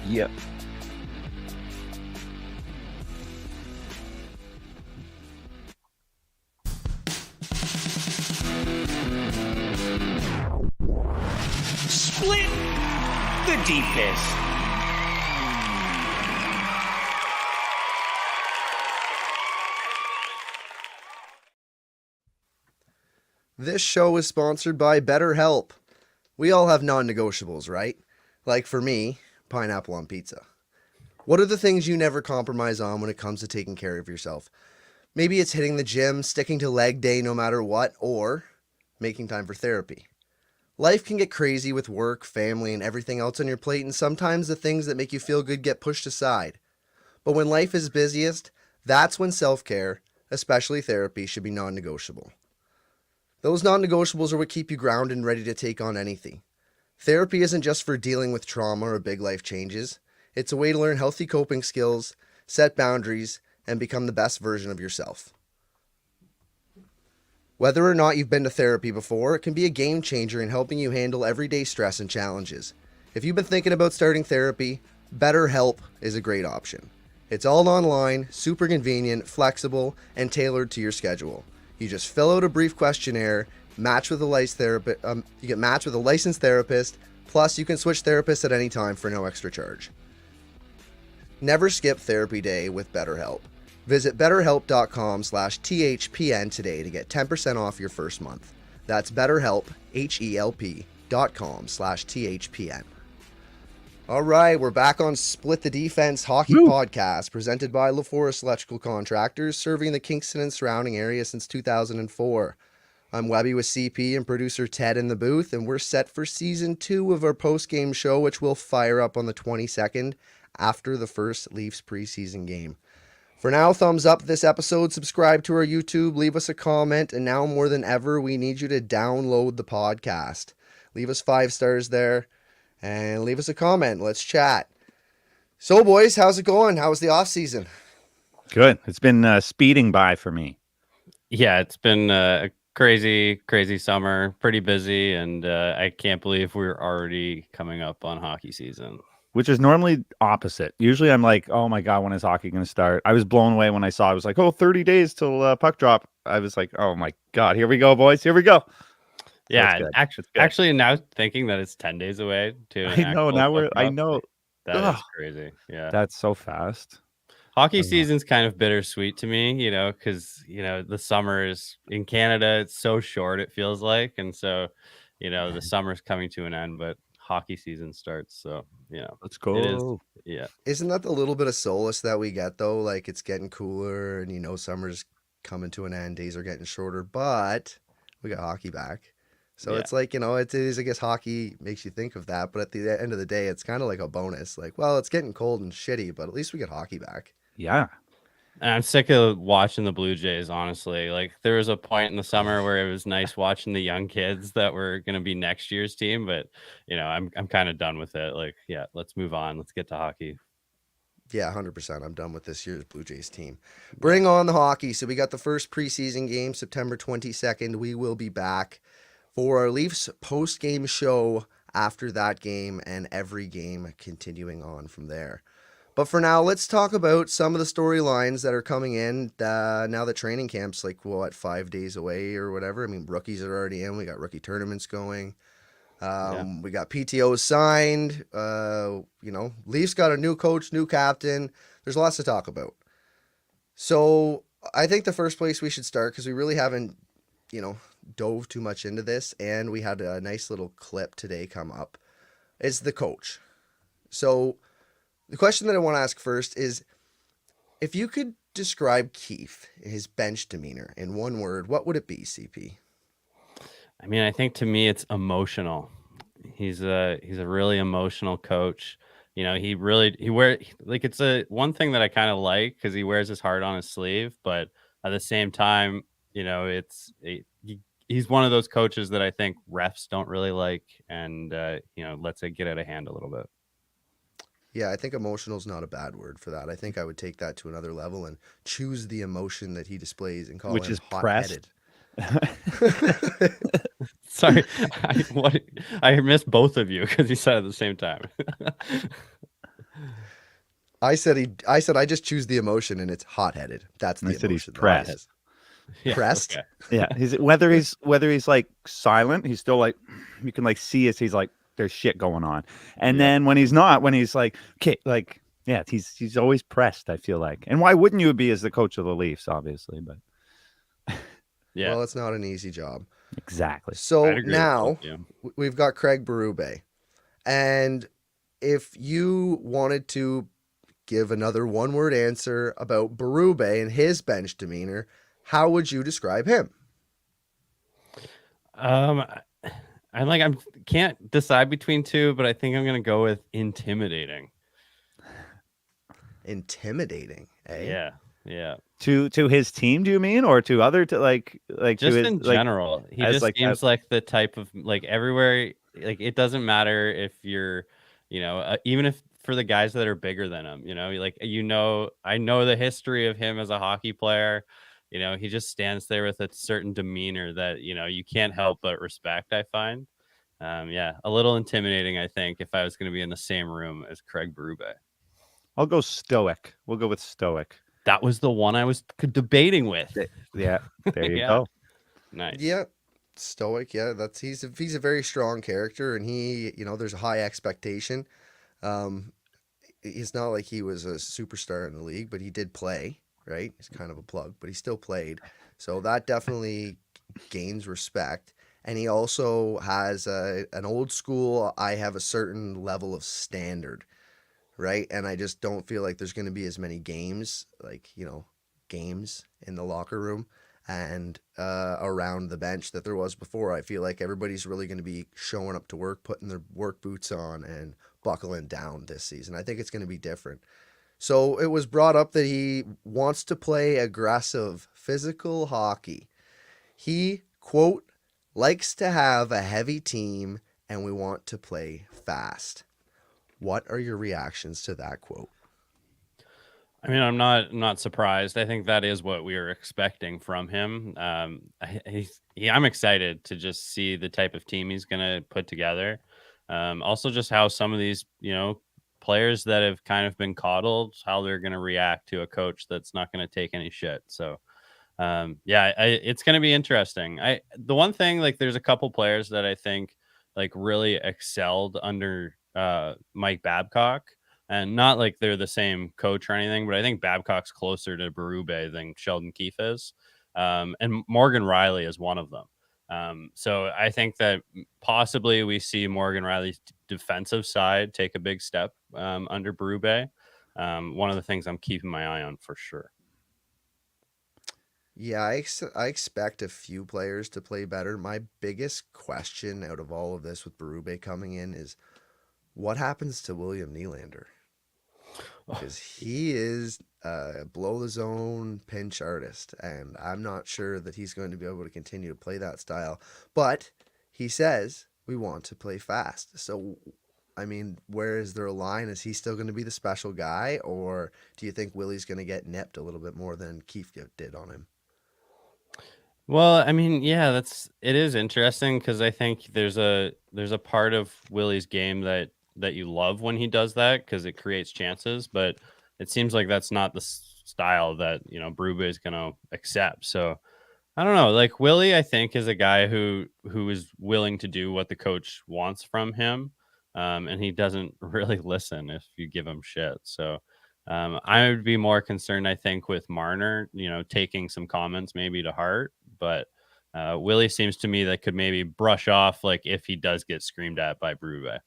Yep. Split the deepest. This show is sponsored by BetterHelp. We all have non-negotiables, right? Like for me, pineapple on pizza. What are the things you never compromise on when it comes to taking care of yourself? Maybe it's hitting the gym, sticking to leg day no matter what, or making time for therapy. Life can get crazy with work, family, and everything else on your plate, and sometimes the things that make you feel good get pushed aside. But when life is busiest, that's when self-care, especially therapy, should be non-negotiable. Those non-negotiables are what keep you grounded and ready to take on anything. Therapy isn't just for dealing with trauma or big life changes. It's a way to learn healthy coping skills, set boundaries, and become the best version of yourself. Whether or not you've been to therapy before, it can be a game changer in helping you handle everyday stress and challenges. If you've been thinking about starting therapy, BetterHelp is a great option. It's all online, super convenient, flexible, and tailored to your schedule. You just fill out a brief questionnaire, match with a licensed therapist. You get matched with a licensed therapist. Plus, you can switch therapists at any time for no extra charge. Never skip therapy day with BetterHelp. Visit BetterHelp.com/THPN today to get 10% off your first month. That's BetterHelp, HELP.com/THPN. All right, we're back on Split the Defense Hockey Podcast, presented by LaForest Electrical Contractors, serving the Kingston and surrounding area since 2004. I'm Webby with CP and producer Ted in the booth, and we're set for Season 2 of our post-game show, which will fire up on the 22nd after the first Leafs preseason game. For now, thumbs up this episode, subscribe to our YouTube, leave us a comment, and now more than ever, we need you to download the podcast. Leave us 5 stars there. And leave us a comment. Let's chat. So, boys, how's it going? How was the off season? Good. It's been speeding by for me. Yeah, it's been a crazy summer, pretty busy, and I can't believe we're already coming up on hockey season. Which is normally opposite. Usually I'm like, oh my God, when is hockey going to start? I was blown away when I saw it. I was like, 30 days till puck drop. I was like, oh my God, here we go, boys. Here we go. Yeah, actually, now thinking that it's 10 days away to I know now I know that is crazy. Yeah, that's so fast. Hockey season's kind of bittersweet to me, because the summer is in Canada. It's so short, it feels like, and so the summer's coming to an end, but hockey season starts. So let's go. Isn't that the little bit of solace that we get though? Like it's getting cooler, and summer's coming to an end. Days are getting shorter, but we got hockey back. So it's like, it is, I guess hockey makes you think of that. But at the end of the day, it's kind of like a bonus. Like, well, it's getting cold and shitty, but at least we get hockey back. Yeah. And I'm sick of watching the Blue Jays, honestly. Like, there was a point in the summer where it was nice watching the young kids that were going to be next year's team. But, I'm kind of done with it. Like, yeah, let's move on. Let's get to hockey. Yeah, 100%. I'm done with this year's Blue Jays team. Bring on the hockey. So we got the first preseason game, September 22nd. We will be back for our Leafs post-game show after that game and every game continuing on from there. But for now, let's talk about some of the storylines that are coming in now that training camp's 5 days away or whatever. I mean, rookies are already in. We got rookie tournaments going. We got PTOs signed. Leafs got a new coach, new captain. There's lots to talk about. So I think the first place we should start, because we really haven't, dove too much into this, and we had a nice little clip today come up, is the coach. So the question that I want to ask first is, if you could describe Keefe, his bench demeanor, in one word, what would it be, CP? I mean, I think to me it's emotional. He's a really emotional coach. He wears, like, it's one thing that I kind of like, because he wears his heart on his sleeve, but at the same time, he's one of those coaches that I think refs don't really like, and lets it get out of hand a little bit. Yeah, I think emotional is not a bad word for that. I think I would take that to another level and choose the emotion that he displays and call which him is hot-headed. Sorry, I missed both of you because you said it at the same time. I said I just choose the emotion, and it's hot-headed. That's And I the said he's emotion that I pressed. use. Yeah. Pressed? Okay. Yeah, whether he's like silent, he's still like you can like see as he's like there's shit going on, and Yeah. then when he's not, when he's like okay, like yeah, he's always pressed. I feel like, and why wouldn't you be as the coach of the Leafs, obviously, but Yeah. Well, it's not an easy job. exactly. I'd So agree with both now of you. we've got Craig Berube. And if you wanted to give another one-word answer about Berube and his bench demeanor, how would you describe him? Um, I can't decide between two, but I think I'm gonna go with intimidating. Intimidating, eh? Yeah. Yeah. To his team, do you mean, or to other to like to Just his in like general, he as just like a seems like the type of like everywhere. Like it doesn't matter if you're, even if for the guys that are bigger than him, like I know the history of him as a hockey player. He just stands there with a certain demeanor that you can't help but respect. I find, yeah, a little intimidating. I think if I was going to be in the same room as Craig Berube. I'll go stoic. We'll go with stoic. That was the one I was debating with. Yeah, there you Yeah, go. nice. Yeah, stoic. Yeah, he's a very strong character, and there's a high expectation. Um, it's not like he was a superstar in the league, but he did play, right? He's kind of a plug, but he still played. So that definitely gains respect. And he also has an old school, I have a certain level of standard, right? And I just don't feel like there's going to be as many games, like, games in the locker room and around the bench that there was before. I feel like everybody's really going to be showing up to work, putting their work boots on, and buckling down this season. I think it's going to be different. So it was brought up that he wants to play aggressive, physical hockey. He, quote, likes to have a heavy team and we want to play fast. What are your reactions to that quote? I mean, I'm not surprised. I think that is what we were expecting from him. I'm excited to just see the type of team he's going to put together. Also, just how some of these, players that have kind of been coddled, how they're going to react to a coach that's not going to take any shit. So, yeah, it's going to be interesting. The one thing, like, there's a couple players that I think like really excelled under Mike Babcock, and not like they're the same coach or anything, but I think Babcock's closer to Berube than Sheldon Keefe is, and Morgan Riley is one of them. So I think that possibly we see Morgan Riley's defensive side take a big step under Berube. One of the things I'm keeping my eye on for sure. Yeah, I expect a few players to play better. My biggest question out of all of this with Berube coming in is what happens to William Nylander? Because he is a below the zone pinch artist, and I'm not sure that he's going to be able to continue to play that style. But he says we want to play fast. So, I mean, where is there a line? Is he still going to be the special guy, or do you think Willie's going to get nipped a little bit more than Keefe did on him? Well, I mean, yeah, it is interesting because I think there's a part of Willie's game that you love when he does that because it creates chances, but it seems like that's not the style that Brube is going to accept. So I don't know. Like Willie, I think is a guy who is willing to do what the coach wants from him, and he doesn't really listen if you give him shit. So I would be more concerned, I think, with Marner, taking some comments maybe to heart, but Willie seems to me that could maybe brush off like if he does get screamed at by Brube.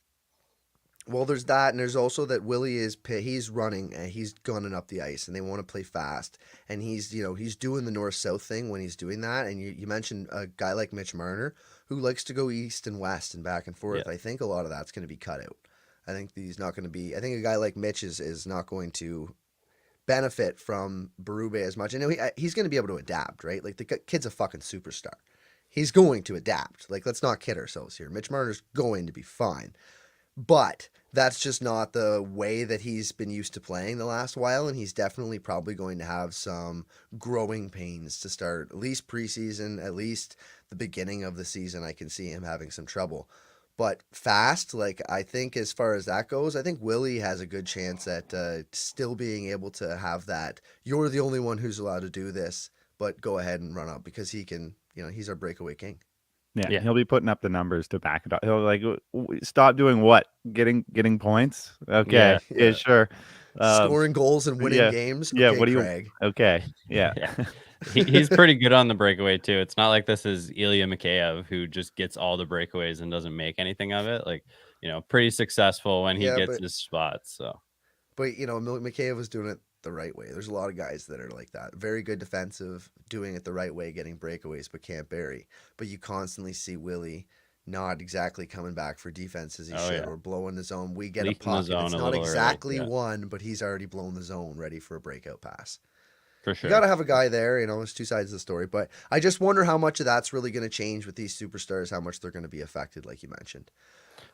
Well, there's that, and there's also that Willie he's running and he's gunning up the ice, and they want to play fast, and he's doing the north south thing when he's doing that. And you mentioned a guy like Mitch Marner who likes to go east and west and back and forth. Yeah. I think a lot of that's going to be cut out. I think he's not going to be. I think a guy like Mitch is not going to benefit from Berube as much. And he's going to be able to adapt, right? Like the kid's a fucking superstar. He's going to adapt. Like let's not kid ourselves here. Mitch Marner's going to be fine. But that's just not the way that he's been used to playing the last while, and he's definitely probably going to have some growing pains to start at least preseason, at least the beginning of the season. I can see him having some trouble. but fast. Like, I think as far as that goes, I think Willie has a good chance at still being able to have that. You're the only one who's allowed to do this, but go ahead and run up because he can. He's our breakaway king. Yeah, Yeah. he'll be putting up the numbers to back it up. He'll like stop doing what? Getting points? Okay, Yeah. yeah, Yeah, sure. scoring goals and winning Yeah, games. yeah. Okay, What do you? Craig. Okay, yeah, Yeah. He's pretty good on the breakaway too. It's not like this is Ilya Mikheyev who just gets all the breakaways and doesn't make anything of it. Like, pretty successful when he Yeah, gets but his spots. So Mikheyev was doing it the right way. There's a lot of guys that are like that. Very good defensive, doing it the right way, getting breakaways, but can't bury. But you constantly see Willie not exactly coming back for defense as he oh should, yeah. or blowing the zone. We get a Leaking the puck, and zone it's a not little early. exactly Yeah, one, but he's already blown the zone, ready for a breakout pass. for You got sure. to have a guy there. It's two sides of the story. But I just wonder how much of that's really going to change with these superstars, how much they're going to be affected, like you mentioned.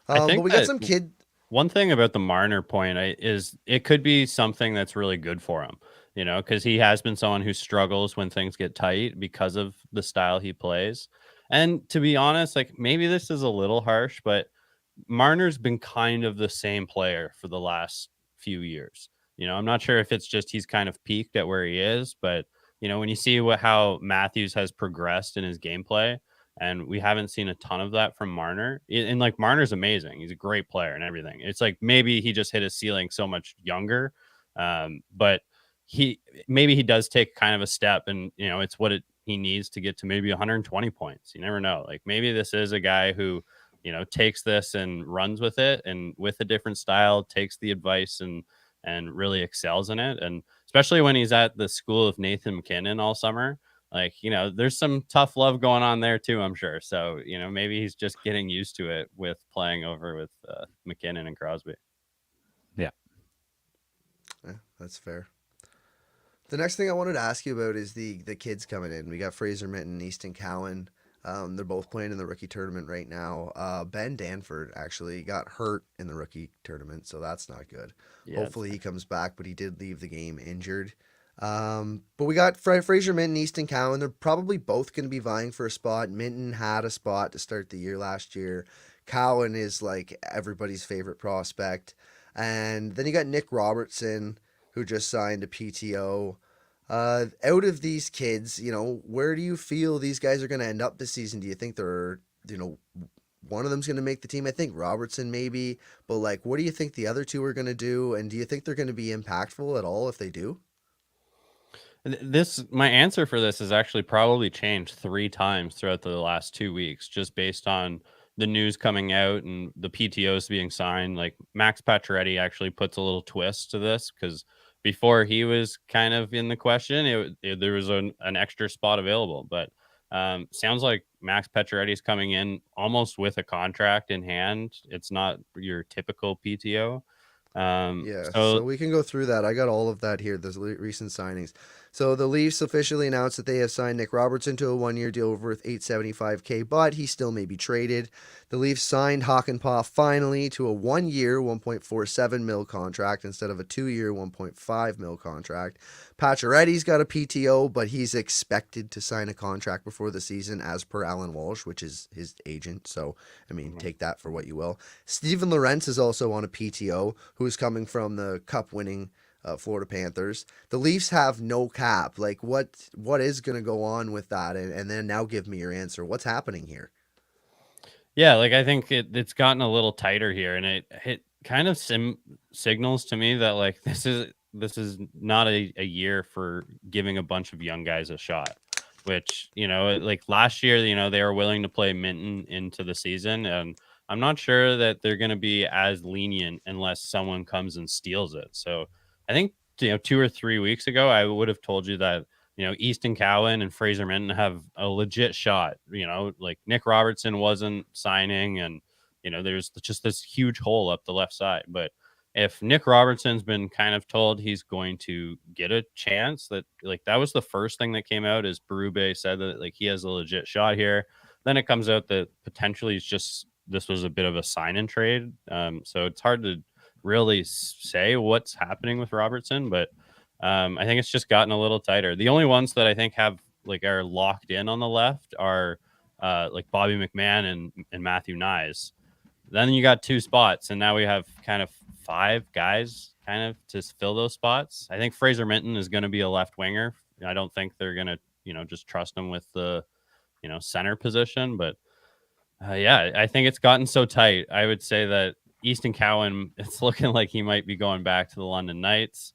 I But think we got that some kid. one thing about the Marner point is it could be something that's really good for him, because he has been someone who struggles when things get tight because of the style he plays. And to be honest, like maybe this is a little harsh, but Marner's been kind of the same player for the last few years. I'm not sure if it's just he's kind of peaked at where he is, but when you see how Matthews has progressed in his gameplay, and we haven't seen a ton of that from Marner. And like Marner's amazing. He's a great player and everything. It's like maybe he just hit his ceiling so much younger. But he maybe he does take kind of a step, and it's what he needs to get to maybe 120 points. You never know. Like maybe this is a guy who takes this and runs with it, and with a different style, takes the advice and really excels in it. And especially when he's at the school of Nathan McKinnon all summer, like, there's some tough love going on there too, I'm sure. So, maybe he's just getting used to it with playing over with McKinnon and Crosby. yeah. Yeah, that's fair. The next thing I wanted to ask you about is the kids coming in. We got Fraser Minton, Easton Cowan. They're both playing in the rookie tournament right now. Ben Danford actually got hurt in the rookie tournament, so that's not good. Yeah, Hopefully he comes back, but he did leave the game injured. But we got Fraser Minton, Easton Cowan. They're probably both going to be vying for a spot. Minton had a spot to start the year last year. Cowan is like everybody's favorite prospect. And then you got Nick Robertson, who just signed a PTO. Out of these kids, where do you feel these guys are going to end up this season? Do you think they're, one of them's going to make the team? I think Robertson maybe, but like, what do you think the other two are going to do? And do you think they're going to be impactful at all if they do? My answer for this has actually probably changed 3 times throughout the last 2 weeks, just based on the news coming out and the PTOs being signed. Like Max Pacioretty actually puts a little twist to this, because before he was kind of in the question, there was an extra spot available. But sounds like Max Pacioretty is coming in almost with a contract in hand. It's not your typical PTO. Yeah, So so we can go through that. I got all of that here, the recent signings. So the Leafs officially announced that they have signed Nick Robertson to a one-year deal worth $875K, but he still may be traded. The Leafs signed Hakanpää finally to a one-year $1.47 mil contract instead of a two-year $1.5 mil contract. Pacioretty's got a PTO, but he's expected to sign a contract before the season as per Alan Walsh, which is his agent. So, I mean, take that for what you will. Steven Lorentz is also on a PTO, who is coming from the cup-winning Florida Panthers. The Leafs have no cap. Like, what is going to go on with that? And then now give me your answer. What's happening here? yeah, like I think it's gotten a little tighter here, and it kind of signals to me that like this is not a year for giving a bunch of young guys a shot. Which like last year, they were willing to play Minton into the season, and I'm not sure that they're going to be as lenient unless someone comes and steals it. So I think 2 or 3 weeks ago, I would have told you that Easton Cowan and Fraser Minton have a legit shot. Like Nick Robertson wasn't signing, and there's just this huge hole up the left side. But if Nick Robertson's been kind of told he's going to get a chance, that was the first thing that came out, is Berube said that like he has a legit shot here. Then it comes out that potentially this was a bit of a sign and trade. So it's hard to really say what's happening with Robertson, but I think it's just gotten a little tighter. The only ones that I think are locked in on the left are like Bobby McMahon and Matthew Nyes. then you got 2 spots, and now we have kind of 5 guys kind of to fill those spots. I think Fraser Minton is going to be a left winger. I don't think they're going to, just trust him with the, center position. But yeah, I think it's gotten so tight. I would say that Easton Cowan, it's looking like he might be going back to the London Knights.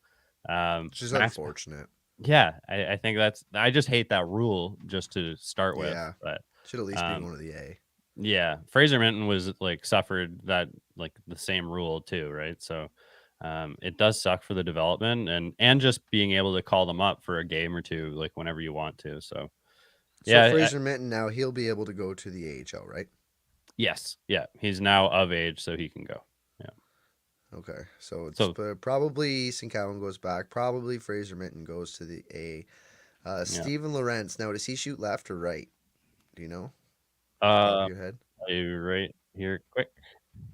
Which is Max, unfortunate. yeah, I think I just hate that rule just to start with. Yeah. But Should at least be going to the A. yeah, Fraser Minton was like suffered that like the same rule too, right? So it does suck for the development and just being able to call them up for a game or two like whenever you want to. So So yeah, Fraser Minton now he'll be able to go to the AHL, right? yes, yeah, he's now of age, so he can go. Yeah. Okay, so it's So probably St. Cowan goes back. Probably Fraser Minton goes to the A. yeah. Steven Lorentz, now does he shoot left or right? Do you know? Off the top of Uh, your head. you right here, quick.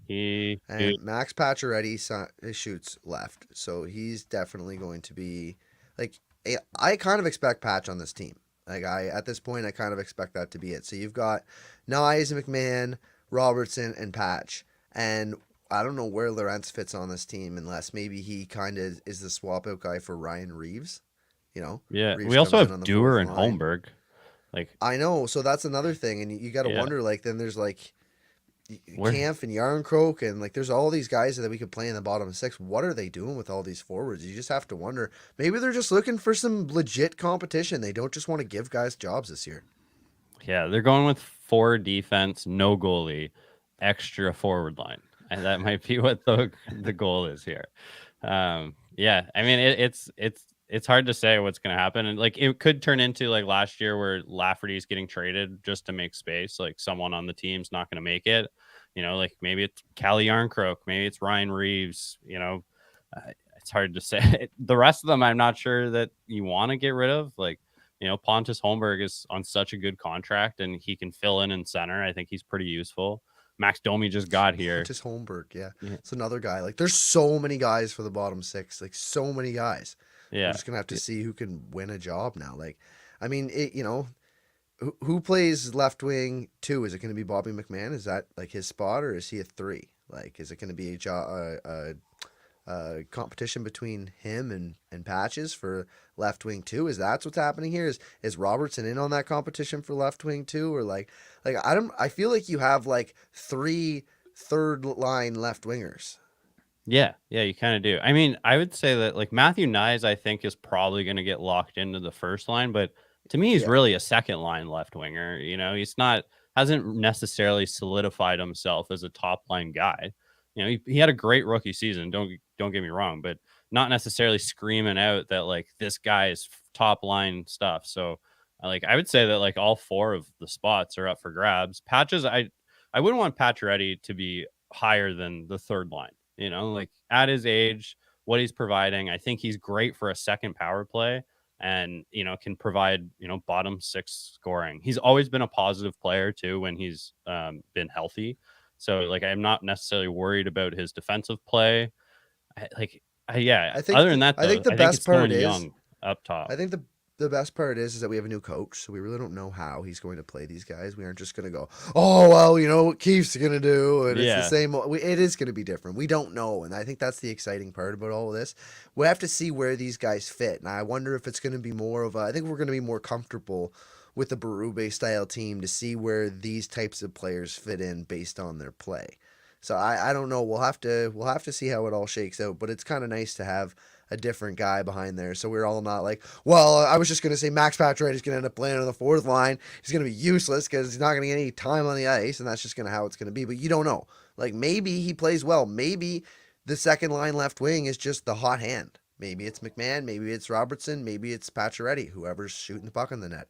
He And Max Pacioretty shoots left, so he's definitely going to be like I kind of expect Patch on this team. Like at this point I kind of expect that to be it. So you've got Nyes, McMahon, Robertson, and Patch, and I don't know where Lorentz fits on this team unless maybe he kind of is the swap out guy for Ryan Reeves. You know, yeah. Reeves We also comes in have on the Dewar fourth and line. Holmberg. Like I know, so that's another thing, and you got to yeah, wonder like then there's like where Kampf and Yarncroke and like there's all these guys that we could play in the bottom six. What are they doing with all these forwards? You just have to wonder. Maybe they're just looking for some legit competition. They don't just want to give guys jobs this year. yeah, they're going with 4 defense, no goalie, extra forward line, and that might be what the goal is here. Yeah, I mean it's hard to say what's going to happen, and like it could turn into like last year where Lafferty's getting traded just to make space. Like someone on the team's not going to make it. Like maybe it's Callie Yarncroke, maybe it's Ryan Reeves. It's hard to say. The rest of them, I'm not sure that you want to get rid of. Like Pontus Holmberg is on such a good contract and he can fill in center. I think he's pretty useful. Max Domi just got here. Just Holmberg, yeah. Yeah. It's another guy. Like there's so many guys for the bottom six. Like so many guys. Yeah. We're just gonna have to see who can win a job now. Like, I mean, who plays left wing 2? Is it going to be Bobby McMahon? Is that like his spot, or is he a 3? Like, is it going to be a competition between him and Patches for left wing 2? Is that's what's happening here? Is Robertson in on that competition for left wing 2, or like I feel like you have like 3 third line left wingers. Yeah, you kind of do. I mean, I would say that like Matthew Nyes, I think is probably going to get locked into the first line, but to me, he's Yeah. really a second line left winger. He's hasn't necessarily solidified himself as a top line guy. He had a great rookie season. Don't get me wrong, but not necessarily screaming out that like this guy is top line stuff. So like I would say that like all 4 of the spots are up for grabs. Patches, I wouldn't want Pacioretty to be higher than the third line. Like at his age, what he's providing, I think he's great for a second power play and, can provide, bottom 6 scoring. He's always been a positive player too when he's been healthy. So like, I'm not necessarily worried about his defensive play. Yeah. Other than that, though, I think the I think best it's part going is young up top. I think the best part is that we have a new coach, so we really don't know how he's going to play these guys. We aren't just going to go, oh well, what Keefe's going to do, and it's the same. It is going to be different. We don't know, and I think that's the exciting part about all of this. We have to see where these guys fit, and I wonder if it's going to be more of a. I think we're going to be more comfortable with the Berube style team to see where these types of players fit in based on their play. So I don't know. We'll have to see how it all shakes out, but it's kind of nice to have a different guy behind there. So we're all not like, well, I was just going to say Max Pacioretty is going to end up playing on the fourth line. He's going to be useless because he's not going to get any time on the ice, and that's just going to how it's going to be. But you don't know. Like maybe he plays well. Maybe the second line left wing is just the hot hand. Maybe it's McMahon. Maybe it's Robertson. Maybe it's Pacioretty, whoever's shooting the puck on the net.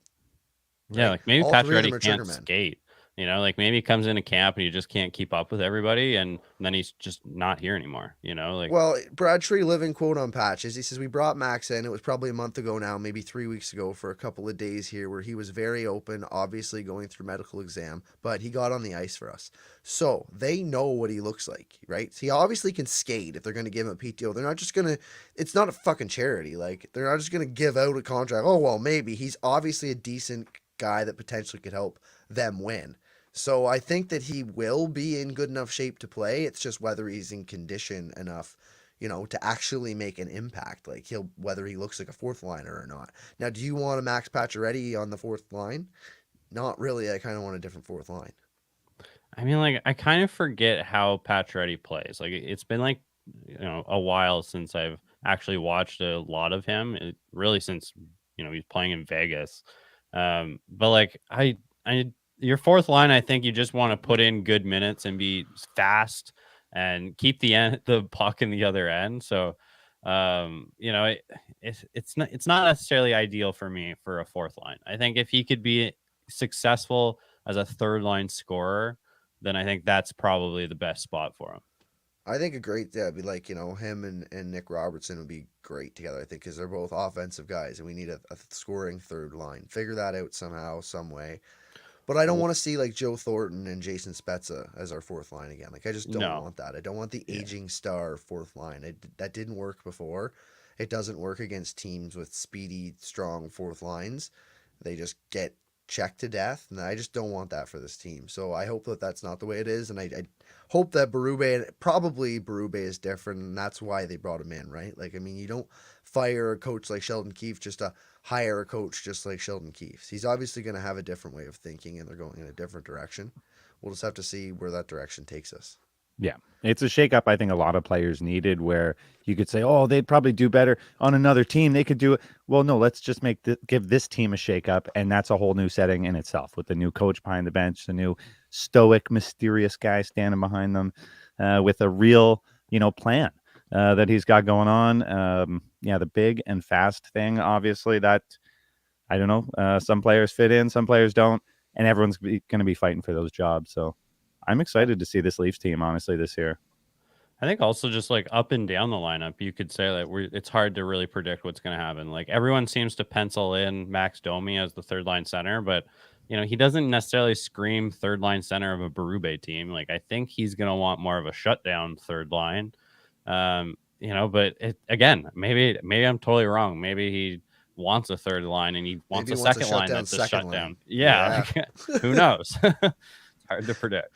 Yeah, Right? like maybe All 3 of them Pacioretty are can't triggermen. skate. Like maybe he comes into camp and he just can't keep up with everybody, and then he's just not here anymore. Like Well, Brad Tree living quote on Patches. He says we brought Max in. It was probably a month ago now, maybe 3 weeks ago, for a couple of days here, where he was very open, obviously going through medical exam, but he got on the ice for us. So they know what he looks like, right? So he obviously can skate if they're going to give him a PTO. They're not just going to. It's not a fucking charity. Like they're not just going to give out a contract. Oh well, maybe he's obviously a decent guy that potentially could help them win. So I think that he will be in good enough shape to play. It's just whether he's in condition enough, to actually make an impact. Like whether he looks like a fourth liner or not. Now, do you want a Max Pacioretty on the fourth line? Not really. I kind of want a different fourth line. I mean, like, I kind of forget how Pacioretty plays. Like, it's been like, a while since I've actually watched a lot of him. Really, since he's playing in Vegas. But like, your fourth line, I think you just want to put in good minutes and be fast and keep the puck in the other end. So, it's not necessarily ideal for me for a fourth line. I think if he could be successful as a third line scorer, then I think that's probably the best spot for him. I think a great, yeah, be like, him and Nick Robertson would be great together, I think, because they're both offensive guys and we need a scoring third line. Figure that out somehow, some way. But I don't Well, want to see like Joe Thornton and Jason Spezza as our fourth line again. Like, I just don't no, want that. I don't want the yeah, aging star fourth line. That didn't work before. It doesn't work against teams with speedy, strong fourth lines. They just get checked to death, and I just don't want that for this team. So I hope that that's not the way it is, and I hope that probably Berube is different, and that's why they brought him in, right? Like, I mean, you don't fire a coach like Sheldon Keefe just to hire a coach just like Sheldon Keefe. He's obviously going to have a different way of thinking, and they're going in a different direction. We'll just have to see where that direction takes us. Yeah. It's a shakeup I think a lot of players needed where you could say, oh, they'd probably do better on another team. They could do it. Well, no, let's just give this team a shakeup. And that's a whole new setting in itself with the new coach behind the bench, the new stoic, mysterious guy standing behind them with a real, plan that he's got going on. The big and fast thing, obviously, that I don't know. Some players fit in, some players don't, and everyone's going to be fighting for those jobs. So I'm excited to see this Leafs team, honestly, this year. I think also just like up and down the lineup, you could say that it's hard to really predict what's going to happen. Like everyone seems to pencil in Max Domi as the third line center, but he doesn't necessarily scream third line center of a Berube team. Like I think he's going to want more of a shutdown third line. But again, maybe I'm totally wrong. Maybe he wants a third line and he wants Maybe a he wants a second line shutdown that's a second line. shutdown. Yeah, Yeah. like, who knows? It's hard to predict.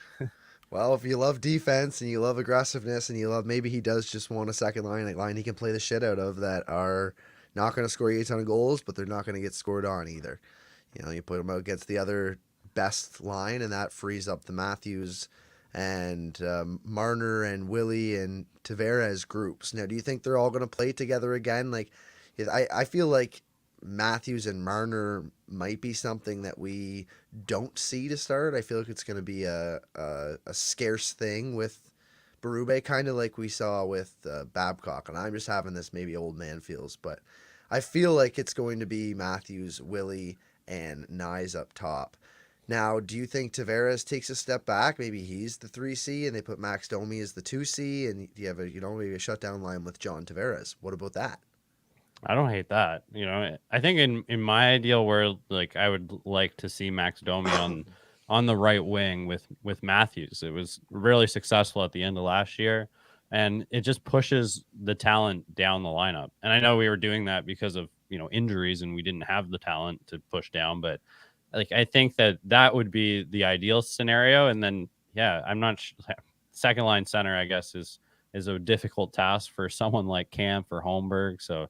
Well, if you love defense and you love aggressiveness and you love maybe he does just want a second line he can play the shit out of that are not going to score a ton of goals, but they're not going to get scored on either. You put them out against the other best line, and that frees up the Matthews and Marner and Willie and Tavares groups. Now, do you think they're all going to play together again? Like, I feel like Matthews and Marner might be something that we don't see to start. I feel like it's going to be a scarce thing with Berube, kind of like we saw with Babcock. And I'm just having this maybe old man feels, but I feel like it's going to be Matthews, Willie, and Nyes up top. Now, do you think Tavares takes a step back? Maybe he's the 3C and they put Max Domi as the 2C, and you have maybe a shutdown line with John Tavares. What about that? I don't hate that. I think in my ideal world, like I would like to see Max Domi on the right wing with Matthews. It was really successful at the end of last year, and it just pushes the talent down the lineup. And I know we were doing that because of injuries, and we didn't have the talent to push down. But like I think that would be the ideal scenario. And then I'm not second line center. I guess is a difficult task for someone like Camp or Holmberg. So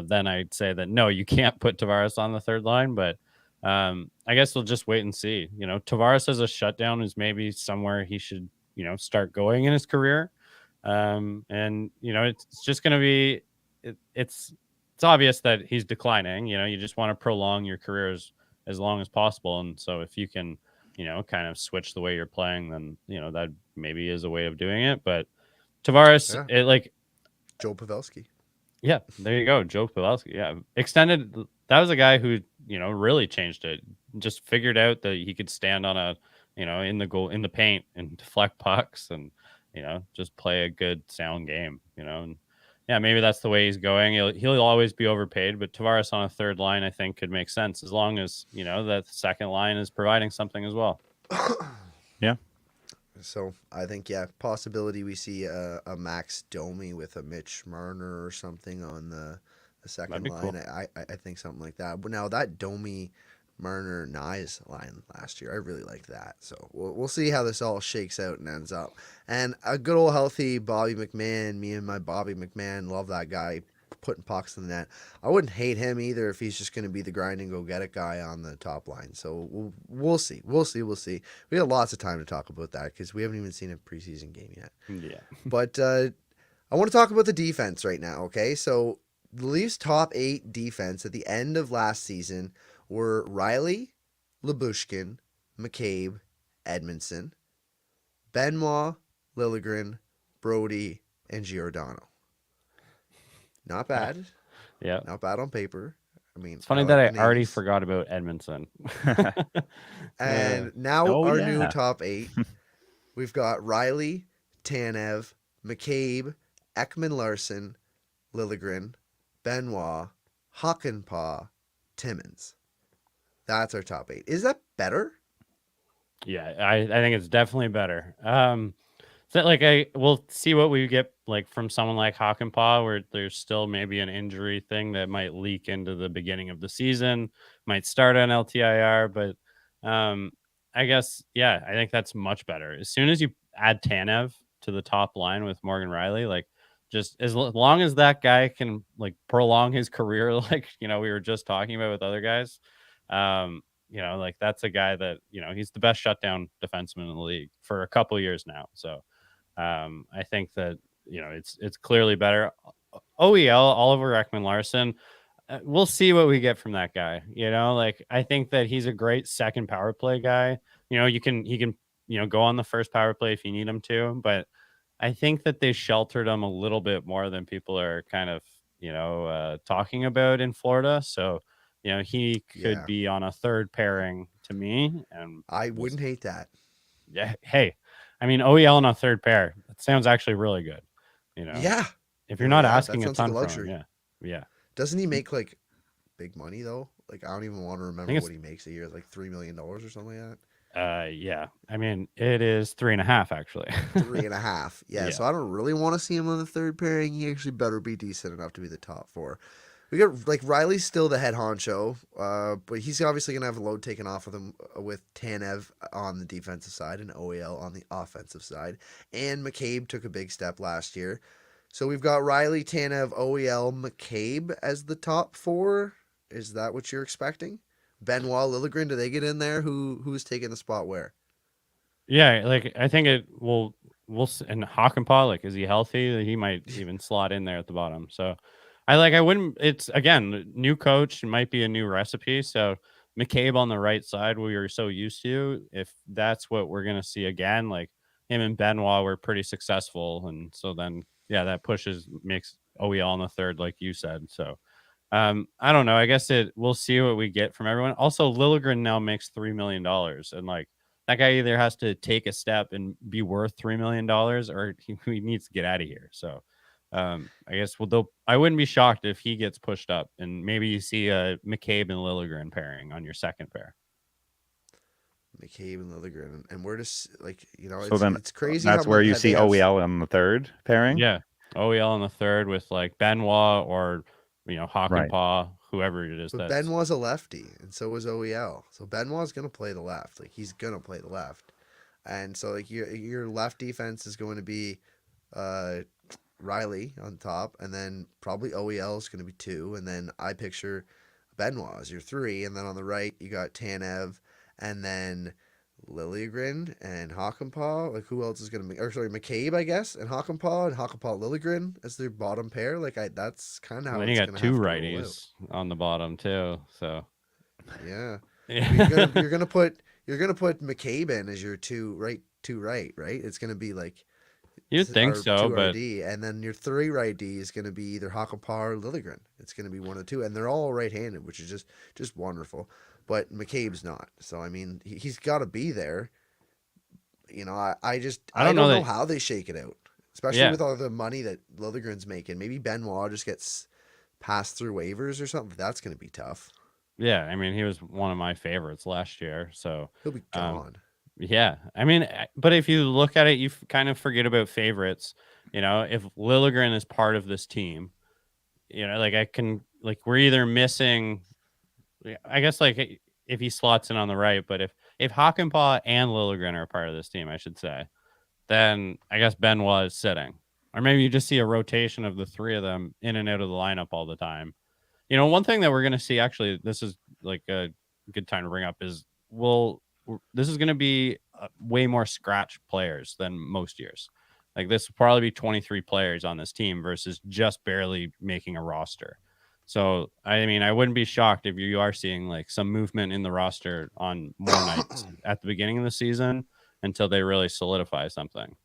then I'd say that no, you can't put Tavares on the third line, but I guess we'll just wait and see. Tavares as a shutdown is maybe somewhere he should, start going in his career. And it's just going to be, it's obvious that he's declining. You just want to prolong your career as long as possible. And so if you can, kind of switch the way you're playing, then, that maybe is a way of doing it. But Tavares, Yeah. Joe Pavelski. Yeah, there you go. Joe Pavelski. Yeah. Extended. That was a guy who, really changed it. Just figured out that he could stand on in the paint and deflect pucks and, just play a good sound game, and yeah, maybe that's the way he's going. He'll always be overpaid, but Tavares on a third line, I think could make sense as long as, that second line is providing something as well. Yeah. So I think, possibility we see a Max Domi with a Mitch Marner or something on the second line. Cool. I think something like that. But now that Domi Marner Nye's line last year. I really liked that. So we'll see how this all shakes out and ends up. And a good old healthy Bobby McMahon. Me and my Bobby McMahon love that guy putting pucks in the net. I wouldn't hate him either if he's just going to be the grind and go get it guy on the top line. So we'll see. We'll see. We got lots of time to talk about that because we haven't even seen a preseason game yet. Yeah. But I want to talk about the defense right now. Okay, so the Leafs' top 8 defense at the end of last season were Riley, Labushkin, McCabe, Edmondson, Benoit, Liljegren, Brody, and Giordano. Not bad. Yeah. Not bad on paper. I mean, It's funny like that I the already names. forgot about Edmondson. And now Oh, our yeah. new top 8. We've got Riley, Tanev, McCabe, Ekman Larson, Liljegren, Benoit, Hakanpää, Timmins. That's our top 8. Is that better? Yeah, I think it's definitely better. So we'll see what we get like from someone like Hakanpää, where there's still maybe an injury thing that might leak into the beginning of the season, might start on LTIR, but I guess I think that's much better. As soon as you add Tanev to the top line with Morgan Riley, like just as long as that guy can like prolong his career, like we were just talking about with other guys, like that's a guy that he's the best shutdown defenseman in the league for a couple years now. So I think that it's clearly better. OEL Oliver Ekman Larson. We'll see what we get from that guy. Like I think that he's a great second power play guy. He can go on the first power play if you need him to, but I think that they sheltered him a little bit more than people are kind of talking about in Florida. So he could Yeah. be on a third pairing to me, and I wouldn't hate that. yeah. Hey, I mean, OEL on a third pair. That sounds actually really good. Yeah. If you're No, not yeah, that asking a sounds like a ton from him, luxury. yeah. Doesn't he make like big money though? Like I don't even want to I remember think it's what he makes a year, like $3 million or something like that. yeah. I mean, it is 3.5 actually. 3.5. Yeah, Yeah. so I don't really want to see him on the third pairing. He actually better be decent enough to be the top 4. We got like Riley's still the head honcho, but he's obviously gonna have a load taken off of him with Tanev on the defensive side and OEL on the offensive side. And McCabe took a big step last year. So we've got Riley, Tanev, OEL, McCabe as the top 4. Is that what you're expecting? Benoit, Liljegren, do they get in there? Who's taking the spot where? Yeah, like I think it will. And Hakanpää, like, is he healthy? He might even slot in there at the bottom. So, I wouldn't. It's again new coach. It might be a new recipe. So McCabe on the right side, we are so used to. If that's what we're gonna see again, like him and Benoit were pretty successful, and so then that makes OEL on the third, like you said. So I don't know. I guess we'll see what we get from everyone. Also, Liljegren now makes $3 million, and like that guy either has to take a step and be worth $3 million, or he needs to get out of here. So I guess I wouldn't be shocked if he gets pushed up, and maybe you see a McCabe and Liljegren pairing on your second pair. McCabe and Liljegren, and we're just like So then it's crazy how that's where much you they see have. OEL on the third pairing. Yeah, OEL on the third with like Benoit or Right. Hakanpää, whoever it is. But Benoit's a lefty, and so is OEL. So Benoit's gonna play the left. Like he's gonna play the left, and so like your left defense is going to be Riley on top, and then probably OEL is going to be 2, and then I picture Benoit as your 3, and then on the right you got Tanev, and then Liljegren and Hakanpää. Like who else is going to be? Or sorry, McCabe, I guess, and Hakanpää Liljegren as their bottom pair. Like that's kind of how then it's you going got to have two to roll out. righties on the bottom too. So Yeah, yeah. you're gonna put McCabe in as your two right. It's gonna be like You'd think our so, 2 but RD, and then your 3 right D is gonna be either Hakanpää or Liljegren. It's gonna be one of the two, and they're all right-handed, which is just wonderful. But McCabe's not, so I mean he's got to be there. I don't don't know know that. how they shake it out, especially Yeah, with all the money that Liljegren's making. Maybe Benoit just gets passed through waivers or something. That's gonna be tough. yeah. I mean, he was one of my favorites last year. So He'll be um, gone. yeah. I mean, but if you look at it, you kind of forget about favorites. If Liljegren is part of this team, like we're either missing. I guess like if he slots in on the right. But if Hakanpää and Liljegren are part of this team, I should say, then I guess Benoit is sitting. Or maybe you just see a rotation of the three of them in and out of the lineup all the time. One thing that we're going to see, actually, this is like a good time to bring up, is this is going to be way more scratch players than most years. Like, this will probably be 23 players on this team versus just barely making a roster. So, I mean, I wouldn't be shocked if you are seeing like some movement in the roster on more nights at the beginning of the season until they really solidify something.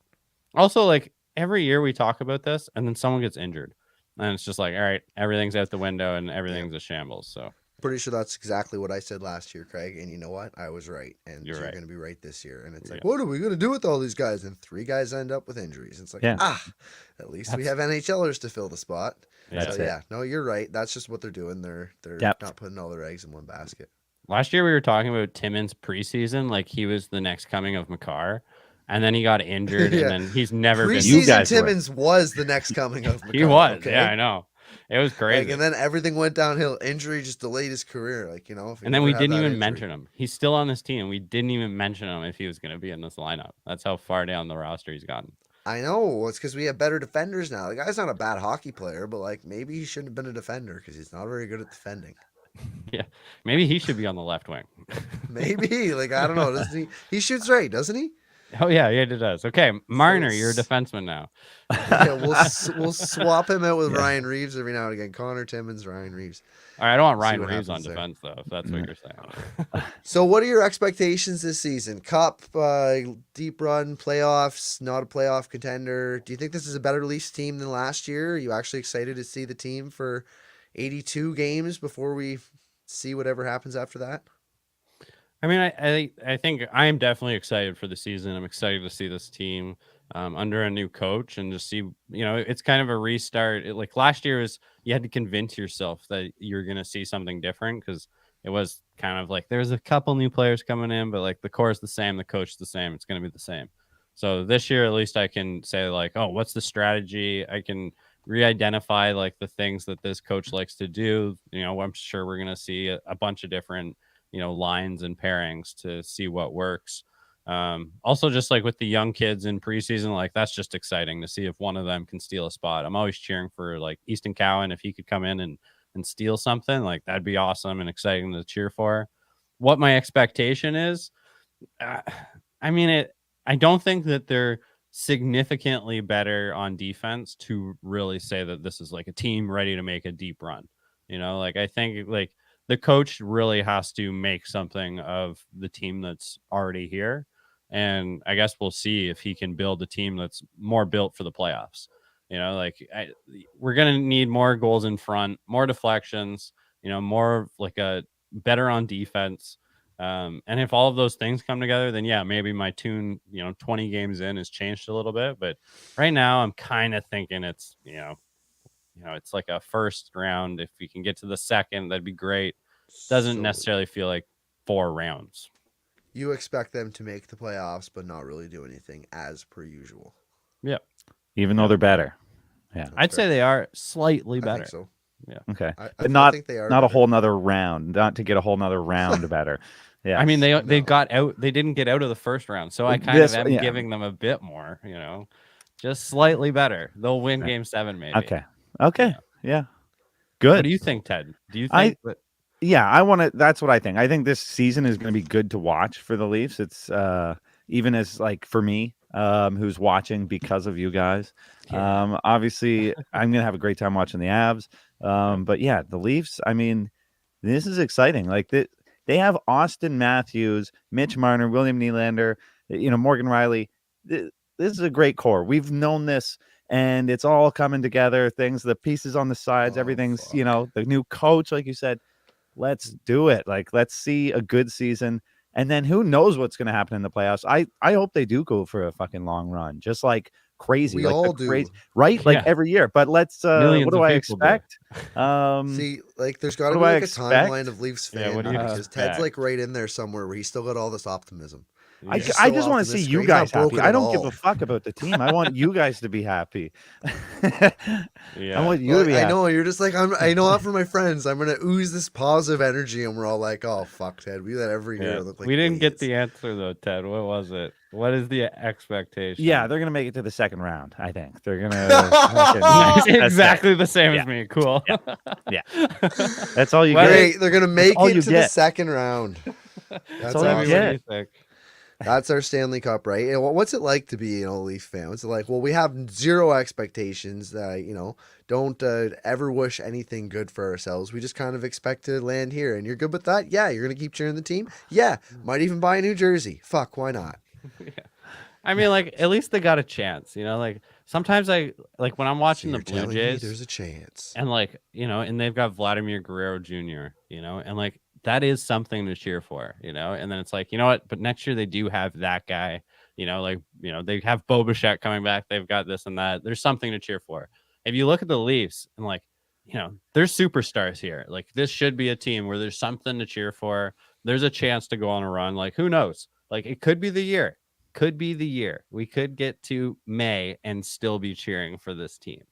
Also, like, every year we talk about this and then someone gets injured. And it's just like, all right, everything's out the window and everything's a shambles. So Pretty sure that's exactly what I said last year, Craig. And you know what? I was right. And You're right. going to be right this year. And it's like, Yeah. what are we going to do with all these guys? And 3 guys end up with injuries. It's like, at least we have NHLers to fill the spot. That's So, it. yeah, no, you're right. That's just what they're doing. They're Yep. not putting all their eggs in one basket. Last year we were talking about Timmins preseason, like he was the next coming of Makar. And then he got injured, Yeah. and then he's never been. Preseason guys were. Timmins was the next coming of Makar. He was, okay? yeah, I know. It was crazy. Like, and then everything went downhill. Injury just delayed his career. Like, if and then we didn't even mention him. He's still on this team. We didn't even mention him if he was going to be in this lineup. That's how far down the roster he's gotten. I know. It's because we have better defenders now. The guy's not a bad hockey player, but like maybe he shouldn't have been a defender because he's not very good at defending. Yeah, maybe he should be on the left wing. Maybe, like, I don't know. Doesn't he? He shoots right, doesn't he? Oh yeah, it does. Okay, Marner, you're a defenseman now. Yeah, we'll swap him out with Ryan Reeves every now and again. Connor Timmins, Ryan Reeves. All right, I don't want Ryan what Reeves on happens there. defense though, if that's what you're saying. So, what are your expectations this season? Cup, deep run, playoffs, not a playoff contender. Do you think this is a better Leafs team than last year? Are you actually excited to see the team for 82 games before we see whatever happens after that? I mean, I think I am definitely excited for the season. I'm excited to see this team under a new coach and just see, it's kind of a restart. Like last year you had to convince yourself that you're going to see something different because it was kind of like there's a couple new players coming in, but like the core is the same, the coach is the same. It's going to be the same. So this year, at least I can say like, oh, what's the strategy? I can re-identify like the things that this coach likes to do. I'm sure we're going to see a bunch of different lines and pairings to see what works. Also, just like with the young kids in preseason, like that's just exciting to see if one of them can steal a spot. I'm always cheering for like Easton Cowan. If he could come in and steal something, like that'd be awesome and exciting to cheer for. What my expectation is, I don't think that they're significantly better on defense to really say that this is like a team ready to make a deep run. I think like the coach really has to make something of the team that's already here. And I guess we'll see if he can build a team that's more built for the playoffs. We're going to need more goals in front, more deflections, more like a better on defense. And if all of those things come together, then yeah, maybe my tune, 20 games in has changed a little bit. But right now I'm kind of thinking it's, it's like a first round. If we can get to the second, that'd be great. Doesn't necessarily feel like 4 rounds. You expect them to make the playoffs, but not really do anything as per usual. Yeah. Even though they're better. Yeah. I'd say they are slightly better. I think so. Yeah. Okay. I not think they are not a better. whole nother round. Not to get a whole nother round better. Yeah. I mean, they got out. They didn't get out of the first round, so I kind of am giving them a bit more. Just slightly better. They'll win Game 7, maybe. Okay. Yeah. Good. What do you think, Ted? Do you think that? Yeah, that's what I think. I think this season is going to be good to watch for the Leafs. It's even as like for me, who's watching because of you guys. Obviously, I'm going to have a great time watching the Avs. But yeah, the Leafs, I mean, this is exciting. Like they have Austin Matthews, Mitch Marner, William Nylander, Morgan Riley. This is a great core. We've known this, and it's all coming together. The pieces on the sides, everything's, the new coach, like you said. Let's do it. Like, let's see a good season. And then who knows what's going to happen in the playoffs. I hope they do go for a fucking long run. Just like crazy. We like all do. Right? Like every year. But let's what do I expect? See, like there's got to be like a timeline of Leafs fan because Ted's like right in there somewhere where he's still got all this optimism. I He's I so just want to see optimistic. you He's not guys happy. broken I at don't give all. a fuck about the team. I want you guys to be happy. I want you Well, to be I happy. know you're just like I know that for my friends. I'm gonna ooze this positive energy, and we're all like, "Oh fuck, Ted, we do that every year." Yeah. And look like We didn't get idiots. the answer though, Ted. What was it? What is the expectation? Yeah, they're gonna make it to the second round. I think they're gonna. fucking- that's it. exactly the same Yeah. as me. Cool. Yeah. Yeah. That's all you What get. is- Great, they're gonna make all it you to the get. second round. That's all you Debbie, awesome. what do get. you think? That's our Stanley Cup, right? And what's it like to be a Leaf fan? What's it like? Well, we have zero expectations. Don't ever wish anything good for ourselves. We just kind of expect to land here. And you're good with that? Yeah. You're gonna keep cheering the team? Yeah. Might even buy a new jersey. Fuck, why not? Yeah. I mean, like at least they got a chance, Like sometimes I like when I'm watching So the you're Blue telling me Jays, there's a chance. and and they've got Vladimir Guerrero Jr. And like that is something to cheer for, And then it's like, you know what? But next year they do have that guy, they have Bo Bichette coming back. They've got this and that. There's something to cheer for. If you look at the Leafs and like, there's superstars here. Like this should be a team where there's something to cheer for. There's a chance to go on a run. Like who knows? Like it could be the year. Could be the year. We could get to May and still be cheering for this team.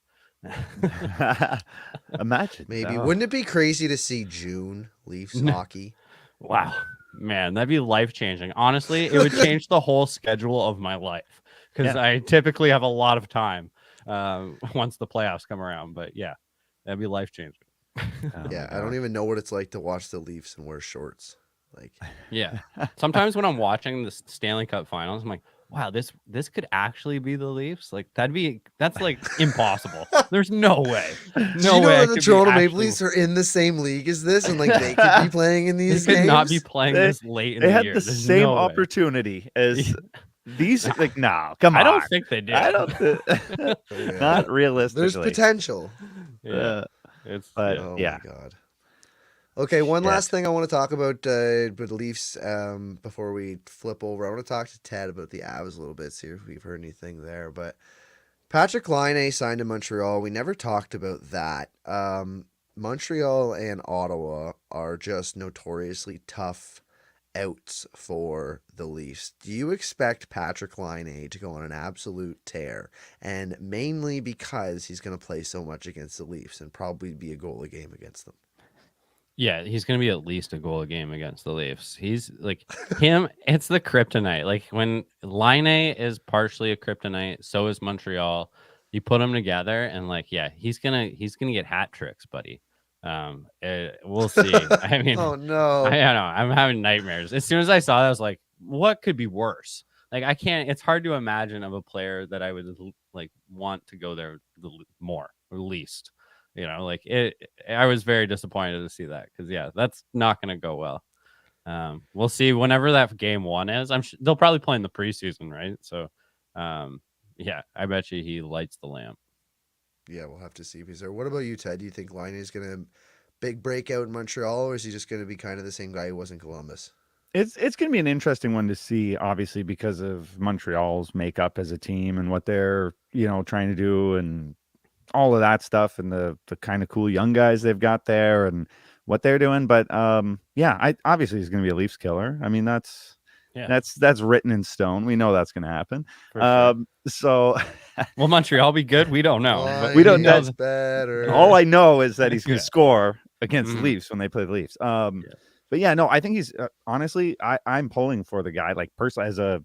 Imagine. Maybe. Oh. Wouldn't it be crazy to see June Leafs hockey? Wow, man, that'd be life changing. Honestly, it would change the whole schedule of my life because I typically have a lot of time once the playoffs come around. But yeah, that'd be life changing. Oh Yeah, my I don't God. even know what it's like to watch the Leafs and wear shorts. Like, Yeah, sometimes when I'm watching the Stanley Cup Finals, I'm like, wow, this could actually be the Leafs. Like that's like impossible. There's no way. do No you know way. that the Toronto Maple Leafs are in the same league as this, and like they could be playing in They these could games? not be playing They- this late in They the had year. the There's same no way. opportunity as these. Like, no, come on. I don't think they did. I don't. Yeah. Not realistically. There's potential. Yeah, it's but- Oh yeah. my god. Okay, one Shit. last thing I want to talk about with the Leafs before we flip over. I want to talk to Ted about the Avs a little bit, see if we've heard anything there. But Patrick Laine signed to Montreal. We never talked about that. Montreal and Ottawa are just notoriously tough outs for the Leafs. Do you expect Patrick Laine to go on an absolute tear? And mainly because he's going to play so much against the Leafs and probably be a goal a game against them. Yeah, he's going to be at least a goal a game against the Leafs. He's like him. It's the kryptonite. Like when Laine is partially a kryptonite, so is Montreal. You put them together, and like, yeah, he's gonna get hat tricks, buddy. We'll see. I mean, Oh no! I don't know. I'm having nightmares. As soon as I saw that, I was like, what could be worse? Like I can't. It's hard to imagine of a player that I would like want to go there more or least. Like it. I was very disappointed to see that because yeah, that's not going to go well. We'll see whenever that game 1 is. They'll probably play in the preseason, right? So, yeah, I bet you he lights the lamp. Yeah, we'll have to see if he's there. What about you, Ted? Do you think Laine is going to big breakout in Montreal, or is he just going to be kind of the same guy who was in Columbus? It's going to be an interesting one to see, obviously, because of Montreal's makeup as a team and what they're trying to do and all of that stuff and the kind of cool young guys they've got there and what they're doing. But yeah, obviously he's going to be a Leafs killer. I mean, that's written in stone. We know that's going to happen. For sure. So will Montreal be good? We don't know. But we don't know. Laine's better. All I know is that he's going to Yeah. score against the Mhm. Leafs when they play the Leafs. But yeah, no, I think he's honestly, I'm pulling for the guy like Pearce as a,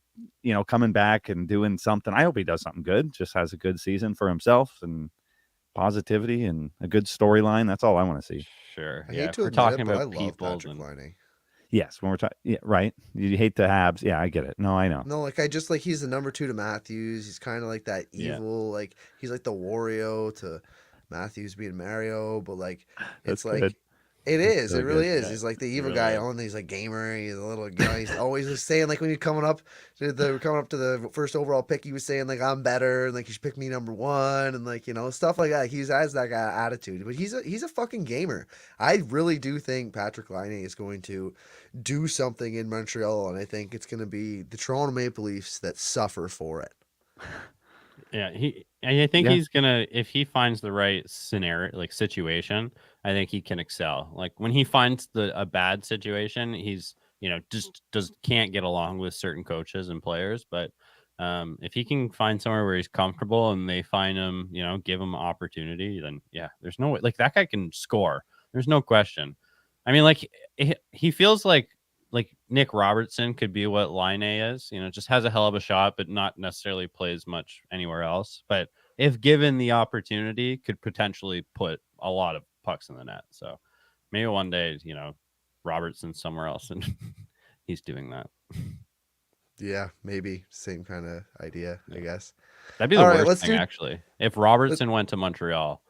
coming back and doing something. I hope he does something good, just has a good season for himself and positivity and a good storyline. That's all I want to see. Sure. I Yeah, hate to we're admit talking it, but I about love people. Patrick Laine. Yes, when we're talking, yeah, right. You hate the Habs. Yeah, I get it. No, I know. No, like I just like he's the number 2 to Matthews. He's kind of like that evil, like he's like the Wario to Matthews being Mario, but like it's That's like good. it is. so It really good. is. Yeah, He's like the it evil really guy is. on. He's like gamer. He's a little guy. He's always just saying like when you're coming up to the first overall pick, he was saying like I'm better and like you should pick me number 1 and like stuff like that. He has that guy attitude, but he's a fucking gamer. I really do think Patrick Laine is going to do something in Montreal, and I think it's going to be the Toronto Maple Leafs that suffer for it. Yeah, I think Yeah. he's gonna, if he finds the right scenario, like situation, I think he can excel. Like when he finds a bad situation, he's just can't get along with certain coaches and players. But if he can find somewhere where he's comfortable and they find him, give him opportunity, then there's no way. Like, that guy can score. There's no question. I mean, like, he feels like Nick Robertson could be what Line A is. Just has a hell of a shot, but not necessarily plays much anywhere else. But if given the opportunity, could potentially put a lot of pucks in the net. So maybe one day, Robertson's somewhere else and he's doing that. Yeah, maybe same kind of idea, I guess. That'd be the All right, worst thing, actually. If Robertson went to Montreal,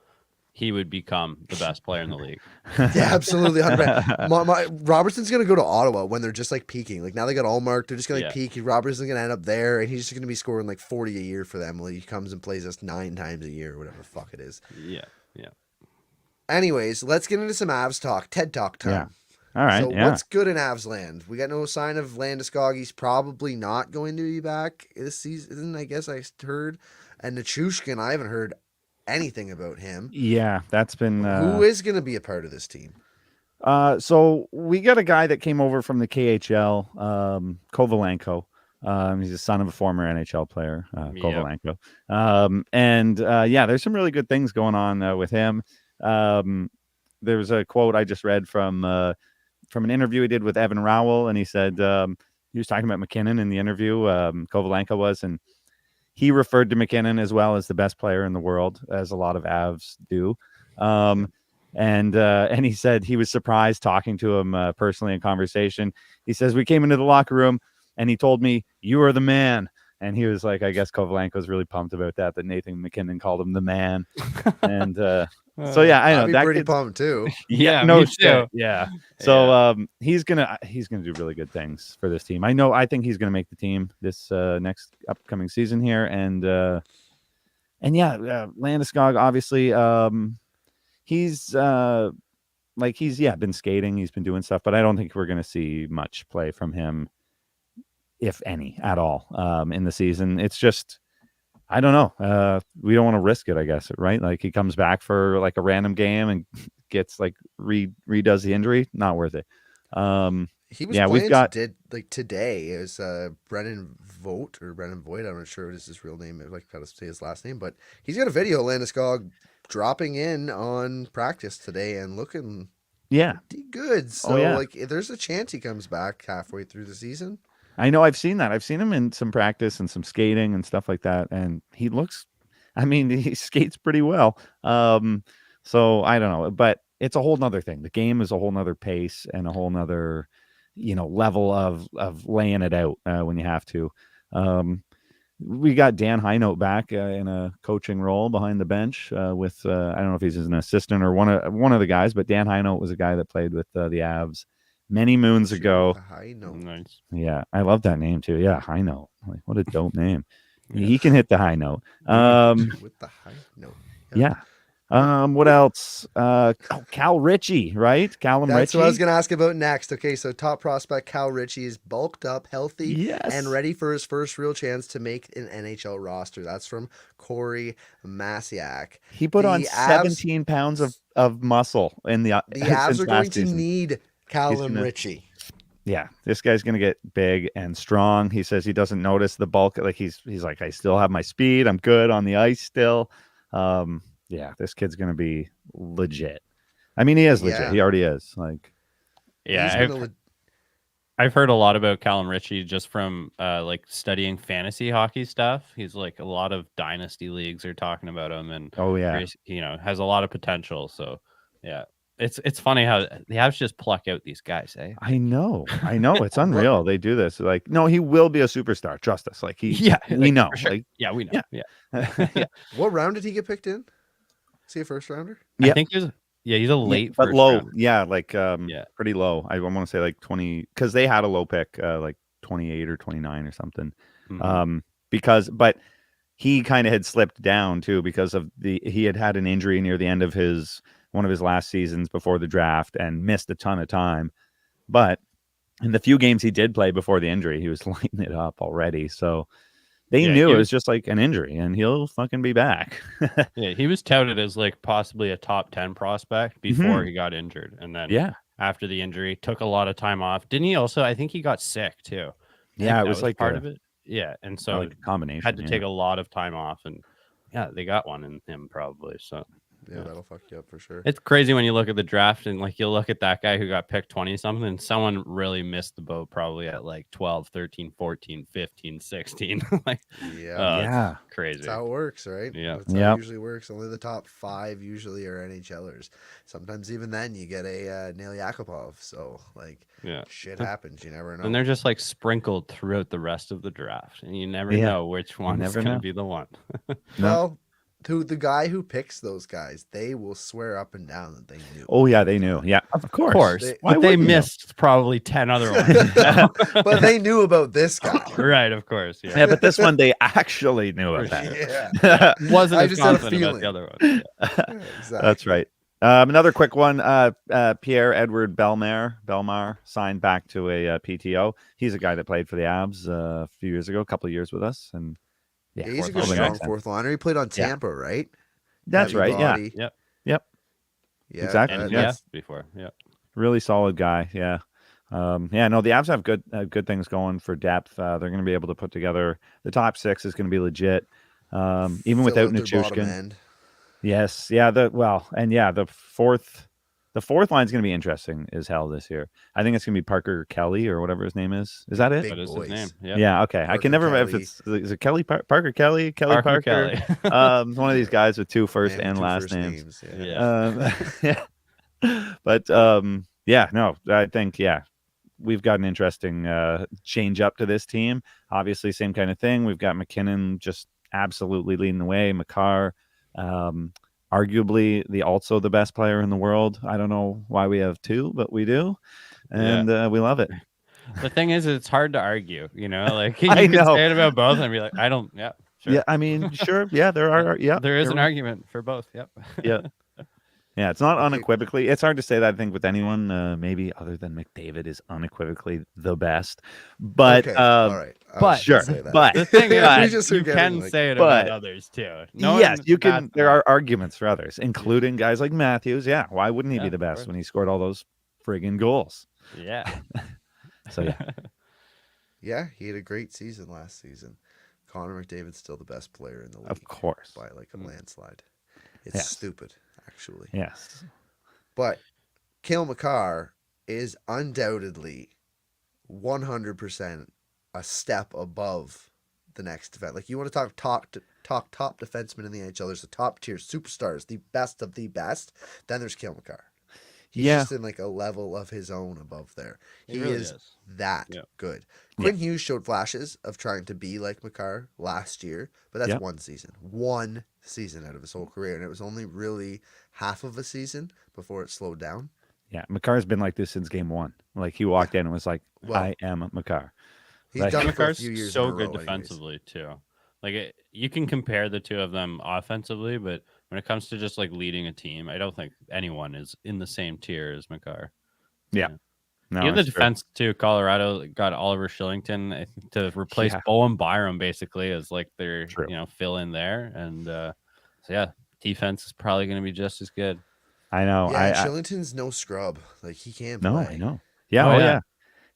he would become the best player in the league. Yeah, absolutely. 100%. Robertson's going to go to Ottawa when they're just like peaking. Like, now they got Allmark. They're just going to peak. Robertson's going to end up there, and he's just going to be scoring like 40 a year for them while he comes and plays us 9 times a year or whatever the fuck it is. Yeah. Anyways, let's get into some Avs talk. TED Talk time. Yeah. All right. So what's good in Avs land? We got no sign of Landeskog. He's probably not going to be back this season, I guess I heard. And Nichushkin, I haven't heard anything about him. Yeah, that's been who is going to be a part of this team? So we got a guy that came over from the KHL, Kovalenko. He's the son of a former NHL player, Kovalenko. There's some really good things going on with him. There's a quote I just read from an interview he did with Evan Rowell, and he said he was talking about McKinnon in the interview. Kovalenko was, and he referred to McKinnon as well as the best player in the world, as a lot of Avs do. And he said he was surprised talking to him personally in conversation. He says, we came into the locker room and he told me, "You are the man." And he was like, I guess Kovalenko's really pumped about that Nathan McKinnon called him the man. And so yeah, I know I'd be that pretty kid's- pumped too. Yeah, no shit. Yeah. So he's gonna do really good things for this team. I think he's gonna make the team this next upcoming season here. And Landeskog, obviously, he's been skating, he's been doing stuff, but I don't think we're gonna see much play from him, if any, at all, in the season. It's just, I don't know. We don't want to risk it, I guess, right? Like, he comes back for like a random game and gets like redoes the injury. Not worth it. He was playing today. It was Brennan Vogt. I'm not sure what is his real name. I'd like how to say his last name, but he's got a video of Landeskog dropping in on practice today and looking pretty good. So there's a chance he comes back halfway through the season. I know, I've seen that. I've seen him in some practice and some skating and stuff like that. And he skates pretty well. So I don't know, but it's a whole nother thing. The game is a whole nother pace and a whole nother, level of laying it out when you have to. We got Dan Heinold back in a coaching role behind the bench with, I don't know if he's an assistant or one of the guys, but Dan Heinold was a guy that played with the Avs many moons ago. Nice. Yeah, I love that name too. Yeah, high note. Like, what a dope name. He can hit the high note. With the high note. Yeah. What else? Cal Ritchie, right? Callum Ritchie. That's what I was going to ask about next. Okay, so top prospect Cal Ritchie is bulked up, healthy, and ready for his first real chance to make an NHL roster. That's from Corey Masiak. He put on 17 pounds of muscle in the Avs are going to need Callum Ritchie. Yeah, this guy's going to get big and strong. He says he doesn't notice the bulk. Like, he's like, I still have my speed. I'm good on the ice still. Yeah, this kid's going to be legit. I mean, he is legit. Yeah. He already is. Like, yeah, I've heard a lot about Callum Ritchie just from like studying fantasy hockey stuff. He's like, a lot of dynasty leagues are talking about him, and has a lot of potential. So yeah. It's funny how the Avs just pluck out these guys, eh? I know. It's unreal. They do this. Like, no, he will be a superstar. Trust us. Like, we know. Sure. Like, yeah, we know. Yeah. Yeah. What round did he get picked in? Is he a first rounder? I think he's a late, but first low. round. Yeah, like pretty low. I want to say like 20, because they had a low pick, like 28 or 29 or something. Mm-hmm. But he kind of had slipped down too because of he had an injury near the end of one of his last seasons before the draft and missed a ton of time. But in the few games he did play before the injury, he was lighting it up already. So they knew it was just like an injury and he'll fucking be back. Yeah, he was touted as like possibly a top 10 prospect before he got injured. And then after the injury. Took a lot of time off. Didn't he also? I think he got sick too. I think Yeah, it that was like part a of it. Yeah, and so like a combination. had to take a lot of time off, and yeah, they got one in him probably. So Yeah, that'll fuck you up for sure. it's crazy when you look at the draft and like you'll look at that guy who got picked 20 something and someone really missed the boat probably at like 12, 13, 14, 15, 16. Like Yeah. Yeah. it's crazy. That's how it works, right? Yeah. That's how Yep. it usually works. Only the top 5 usually are NHLers. Sometimes even then you get a Nail Yakupov. So like Yeah. shit happens. You never know. And they're just like sprinkled throughout the rest of the draft and you never Yeah. know which one's never going to know. be the one. Well, to the guy who picks those guys, they will swear up and down that they knew. Oh yeah, they knew. Yeah, of course. They- Why But they wouldn't you? missed probably 10 other ones. But they knew about this guy. Right, of course. Yeah. Yeah, but this one they actually knew For about. Yeah. Wasn't I as just had a confident about the feeling. other one. Yeah. Yeah, exactly. That's right. Another quick one. Pierre-Edouard Belmar signed back to a PTO. He's a guy that played for the Avs a few years ago, a couple of years with us, and yeah, Yeah, he's a fourth good liner. strong accent. fourth liner. He played on Yeah. Tampa, right? That's Heavy right. Yeah, body. Yep. Yeah, Exactly, And yeah. yeah, before. Yeah. really solid guy. Yeah. Yeah, no, the Avs have good things going for depth. They're going to be able to put together the top 6 is going to be legit. Even Fill without out their bottom Nichushkin. end. Yes. Yeah. The fourth line is going to be interesting as hell this year. I think it's going to be Parker Kelly or whatever his name is. Is that it? Big What is boys. his name? Yep. Yeah. Okay. I Parker can never remember Kelly. if it's is it Kelly Parker Kelly Parker Parker. Kelly. One of these guys with 2 first Man with and 2 last first names. Yeah. Yeah. But yeah, no, I think we've got an interesting change up to this team. Obviously, same kind of thing. We've got McKinnon just absolutely leading the way. Makar, arguably also the best player in the world. I don't know why we have 2, but we do, and we love it. The thing is, it's hard to argue, like you I can know. say it about both and be like, I don't, yeah, sure. Yeah, I mean, sure, yeah, there are, yeah, There is there an are- argument for both. Yep. yeah. Yeah, it's not unequivocally. It's hard to say that, I think, with anyone, maybe other than McDavid is unequivocally the best. But Okay, all right. I but- was gonna sure, say that. but- The thing is, We just were you getting, can like- say it about But- others too. yes, you can. that's There not- are arguments for others, including guys like Matthews. Yeah, why wouldn't he Yeah, be the of best course. when he scored all those friggin' goals? Yeah. So yeah, Yeah, he had a great season last season. Connor McDavid's still the best player in the league of course. by like a landslide. It's Yes. stupid, actually. Yes, But Cale Makar is undoubtedly 100% a step above the next defense. Like, you want to talk top defensemen in the NHL. There's the top tier superstars, the best of the best. Then there's Cale Makar. He's Yeah. just in like a level of his own above there. He He really is is. that Yeah. good. Yeah. Quinn Hughes showed flashes of trying to be like Makar last year, but that's Yep. one season out of his whole career, and it was only really half of a season before it slowed down. yeah. Makar's been like this since game 1. Like he walked in and was like, Well, "I am Makar." He's Like- done it for a Makar's few years. so in a good row anyways. defensively too. Like you can compare the two of them offensively, but when it comes to just like leading a team, I don't think anyone is in the same tier as Makar. Yeah. No, Even the that's true. defense too. Colorado got Oliver Shillington I think, to replace Yeah. Bowen Byram basically as like their True. fill in there, and so yeah, defense is probably going to be just as good. I know. Yeah, and I Shillington's no scrub. Like, he can't no, play. I know. Yeah. Oh, Oh, yeah. yeah.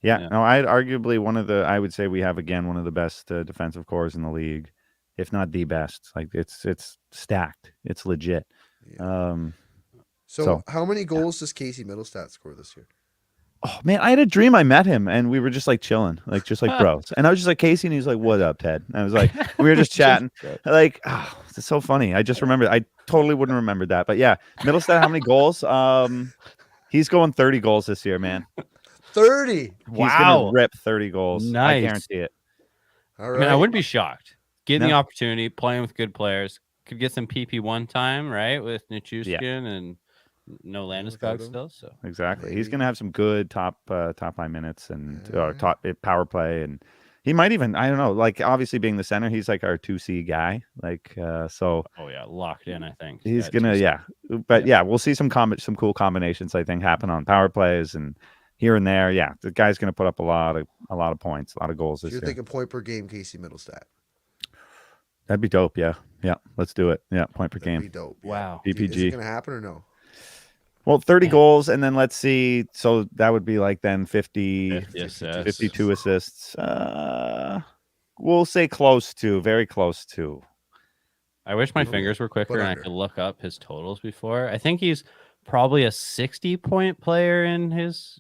Yeah. Yeah. No, I'd arguably I would say we have again one of the best defensive cores in the league, if not the best. Like it's stacked. It's legit. Yeah. So, so- how many goals does Casey Middlestat score this year? Oh man, I had a dream. I met him and we were just like chilling, like just like bros. And I was just like Casey, and he's like, "What up, Ted?" And I was like, we were just chatting. Like, oh, it's so funny. I just remembered. I totally wouldn't remember that. But yeah, Middlestat, how many goals? He's going 30 goals this year, man. 30. He's Wow. gonna rip 30 goals. I Nice. guarantee it. All I right. mean, I wouldn't be shocked. Getting the No. opportunity, playing with good players, could get some PP one time, right? With Nichushkin and no Landeskog without him. still. So Exactly. He's Maybe. gonna have some good top line minutes and Yeah. top power play, and he might even, I don't know, like obviously being the center, he's like our 2C guy. Like so oh yeah, locked in. I think he's Yeah, gonna just- yeah. But yeah, we'll see some cool combinations, I think, happen on power plays and here and there. Yeah, the guy's gonna put up a lot of points, a lot of goals So this you're year. thinking point per game, Casey Middlestat. That'd be dope. Yeah, let's do it. Yeah, point per That'd be game. dope. Wow. Is PPG. it going to happen or no? Well, 30 Yeah. goals, and then let's see. So that would be like then 50, 50 assists. 52 assists. We'll say close to, very close to. I wish my Okay, fingers were quicker but and I under. could look up his totals before. I think he's probably a 60-point player in his.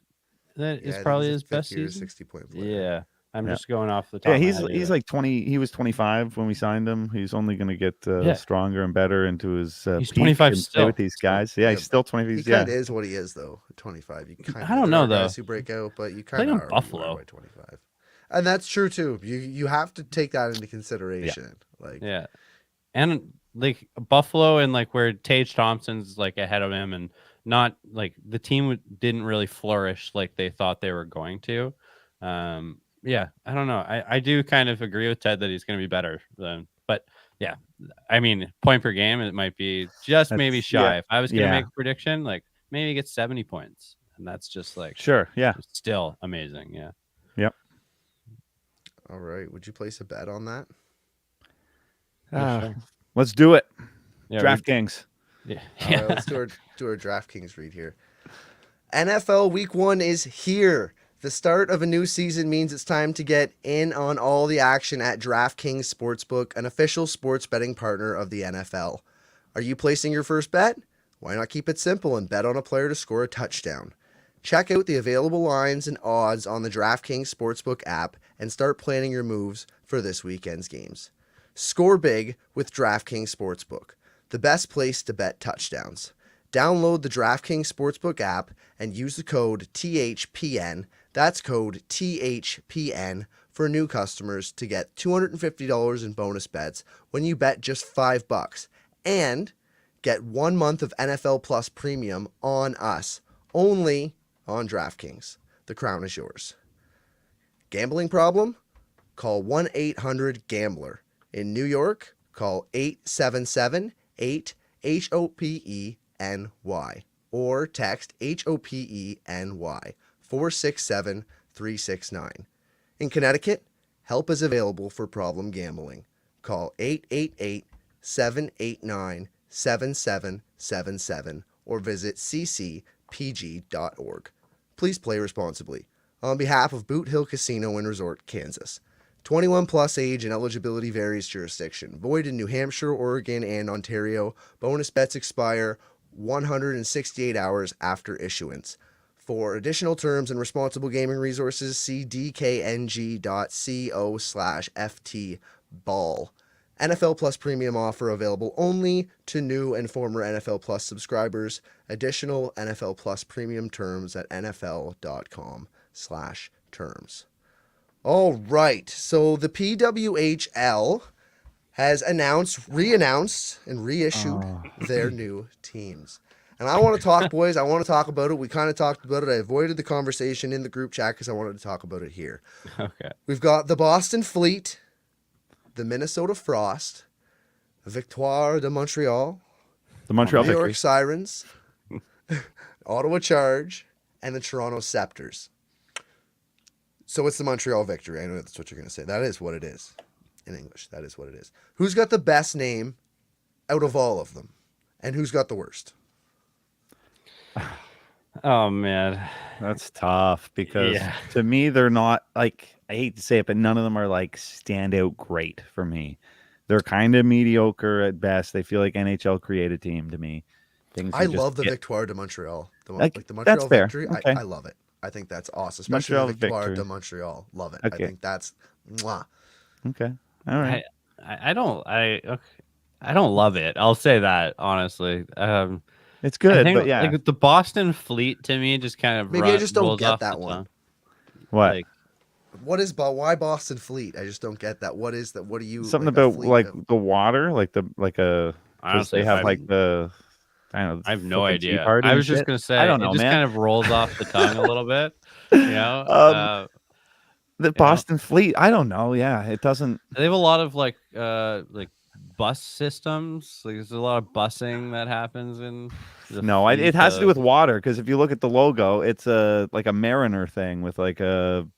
That is Yeah, I think probably he's a his best 50 or season. 60-point player. Yeah, I'm Yeah. just going off the top Yeah, of my he's head. he's like 20. He was 25 when we signed him. He's only going to get Yeah. stronger and better into his He's peak 25 and play with still, these so- guys. Yeah, Yeah, he's still 20. He He's, kind yeah, of is what he is, though. At 25, you kind of. I don't know, there are guys though. who break out, but you Played kind in of are what you Buffalo. are by 25, and that's true too. You have to take that into consideration. Like, Yeah, and like Buffalo and like where Tage Thompson's like ahead of him, and not like the team didn't really flourish like they thought they were going to. Yeah, I don't know. I do kind of agree with Ted that he's going to be better than, but yeah, I mean, point per game, it might be just maybe That's- shy. yeah, If I was going to yeah. make a prediction, like maybe he gets 70 points, and that's just like sure. Yeah. still amazing. Yeah. Yep. all right, would you place a bet on that? Sure. Let's do it. Yeah. DraftKings. Yeah. All right, let's do our DraftKings read here. NFL Week 1 is here. The start of a new season means it's time to get in on all the action at DraftKings Sportsbook, an official sports betting partner of the NFL. Are you placing your first bet? Why not keep it simple and bet on a player to score a touchdown? Check out the available lines and odds on the DraftKings Sportsbook app and start planning your moves for this weekend's games. Score big with DraftKings Sportsbook, the best place to bet touchdowns. Download the DraftKings Sportsbook app and use the code THPN. That's code THPN for new customers to get $250 in bonus bets when you bet just $5 and get 1 month of NFL Plus Premium on us, only on DraftKings. The crown is yours. Gambling problem? Call 1-800-GAMBLER. In New York, call 877-8-HOPENY or text HOPENY 467-369. In Connecticut, help is available for problem gambling. Call 888-789-7777 or visit ccpg.org. Please play responsibly. On behalf of Boot Hill Casino and Resort, Kansas. 21 plus age and eligibility varies jurisdiction. Void in New Hampshire, Oregon, and Ontario. Bonus bets expire 168 hours after issuance. For additional terms and responsible gaming resources, see dkng.co/ftball. NFL Plus Premium offer available only to new and former NFL Plus subscribers. Additional NFL Plus Premium terms at nfl.com/terms. All right, so the PWHL has re-announced, and reissued their new teams. And I want to talk, boys. I want to talk about it. We kind of talked about it. I avoided the conversation in the group chat because I wanted to talk about it here. Okay. We've got the Boston Fleet, the Minnesota Frost, Victoire de Montreal, The Montreal New York Victory. Sirens, Ottawa Charge, and the Toronto Scepters. So it's the Montreal Victory. I know that's what you're going to say. That is what it is. In English, that is what it is. Who's got the best name out of all of them? And who's got the worst? Oh man. That's tough because Yeah. to me, they're not like, I hate to say it, but none of them are like standout great for me. They're kind of mediocre at best. They feel like NHL created team to me. Things I you just love the get- Victoire de Montreal. Like, The that's Montreal fair. Victory. Okay. I love it. I think that's awesome. Especially Montreal the Victoire Victory. de Montreal. Love it. Okay. I think that's mwah. Okay. All right. I don't love it. I'll say that honestly. It's I good, think but yeah. like the Boston Fleet to me just kind of Maybe I just don't rolls get off that the one. tongue. What? Like, Why Boston Fleet? I just don't get that. What is that? What do you Something like a about fleet like of- the water, like a because honestly, they have if like the I don't know. I have no fucking idea. Tea Party I and was just shit. gonna say I don't know, it just man. kind of rolls off the tongue a little bit. You know, The Boston Fleet. I don't know. Yeah, it doesn't. they have a lot of like bus systems. Like there's a lot of busing that happens in. No, it has to do with water because if you look at the logo, it's like a Mariner thing with like a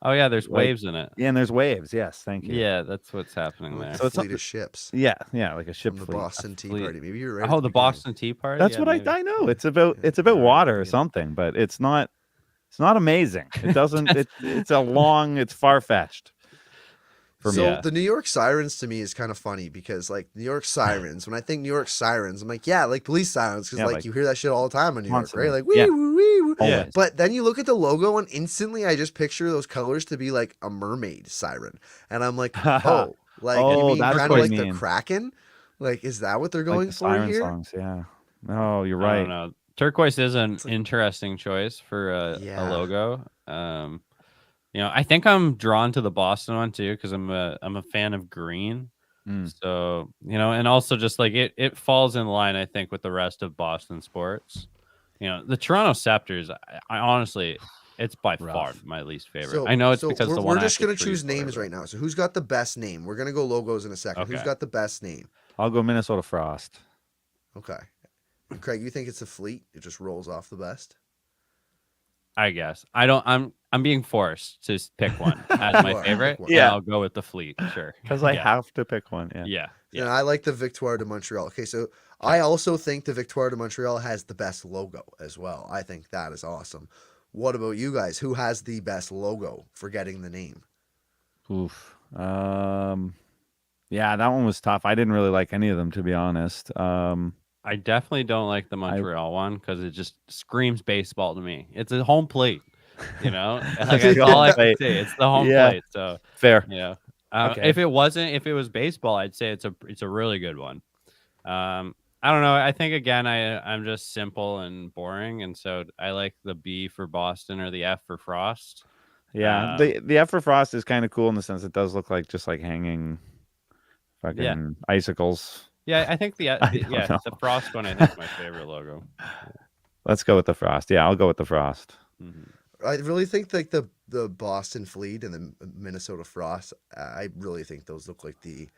Oh yeah, there's Like, waves in it. Yeah, and there's waves. Yes, thank you. Yeah, that's what's happening Like there. a So it's fleet not- of ships Yeah, like a ship from the fleet. Boston Tea fleet. Party. Maybe you're right. Oh, at the beginning. Boston Tea Party. That's yeah, what maybe. I know. Yeah. It's about Yeah, it's about you're right at the water or beginning. something, but it's not amazing. It doesn't. It's far fetched. For So me. the New York Sirens to me is kind of funny because like New York Sirens, when I think New York Sirens, I'm like, yeah, like police sirens, because Yeah, like like, you hear that shit all the time in New York, constantly. right? Like wee Yeah. woo wee woo. Yeah. Always. But then you look at the logo and instantly I just picture those colors to be like a mermaid siren, and I'm like, oh, like you Oh, mean that's kind what of you like the mean. Kraken? Like is that what they're Like going the for siren here? songs. Yeah. Oh, you're I don't right. know. Turquoise is an It's like- interesting choice for a Yeah. logo. I think I'm drawn to the Boston one too because I'm a fan of green. Mm. So and also just like it falls in line, I think, with the rest of Boston sports. The Toronto Scepters. I honestly, it's by far Rough. my least favorite. So I know it's so because the we're one I just have to gonna choose choose names for, right now. So who's got the best name? We're gonna go logos in a second. Who's Okay. got the best name? I'll go Minnesota Frost. Okay. And Craig, you think it's a fleet? It just rolls off the best? I guess I don't. I'm being forced to pick one as You my are. favorite. Pick one. And Yeah. I'll go with the fleet. Sure. Because I Yeah. have to pick one. Yeah. Yeah. And Yeah. I like the Victoire de Montreal. Okay, so I also think the Victoire de Montreal has the best logo as well. I think that is awesome. What about you guys? Who has the best logo? Forgetting the name. Oof. Yeah, that one was tough. I didn't really like any of them, to be honest. I definitely don't like the Montreal one because it just screams baseball to me. It's a home plate, like It's that's the all home I can plate. say. It's the home Yeah. plate. So Fair. if it was baseball, I'd say it's a really good one. I don't know. I think again, I'm just simple and boring, and so I like the B for Boston or the F for Frost. Yeah. The F for Frost is kind of cool in the sense it does look like just like hanging fucking icicles. Yeah, I think the Frost one I think is my favorite logo. Let's go with the Frost. Yeah, I'll go with the Frost. Mhm. I really think like the Boston Fleet and the Minnesota Frost. I really think those look like the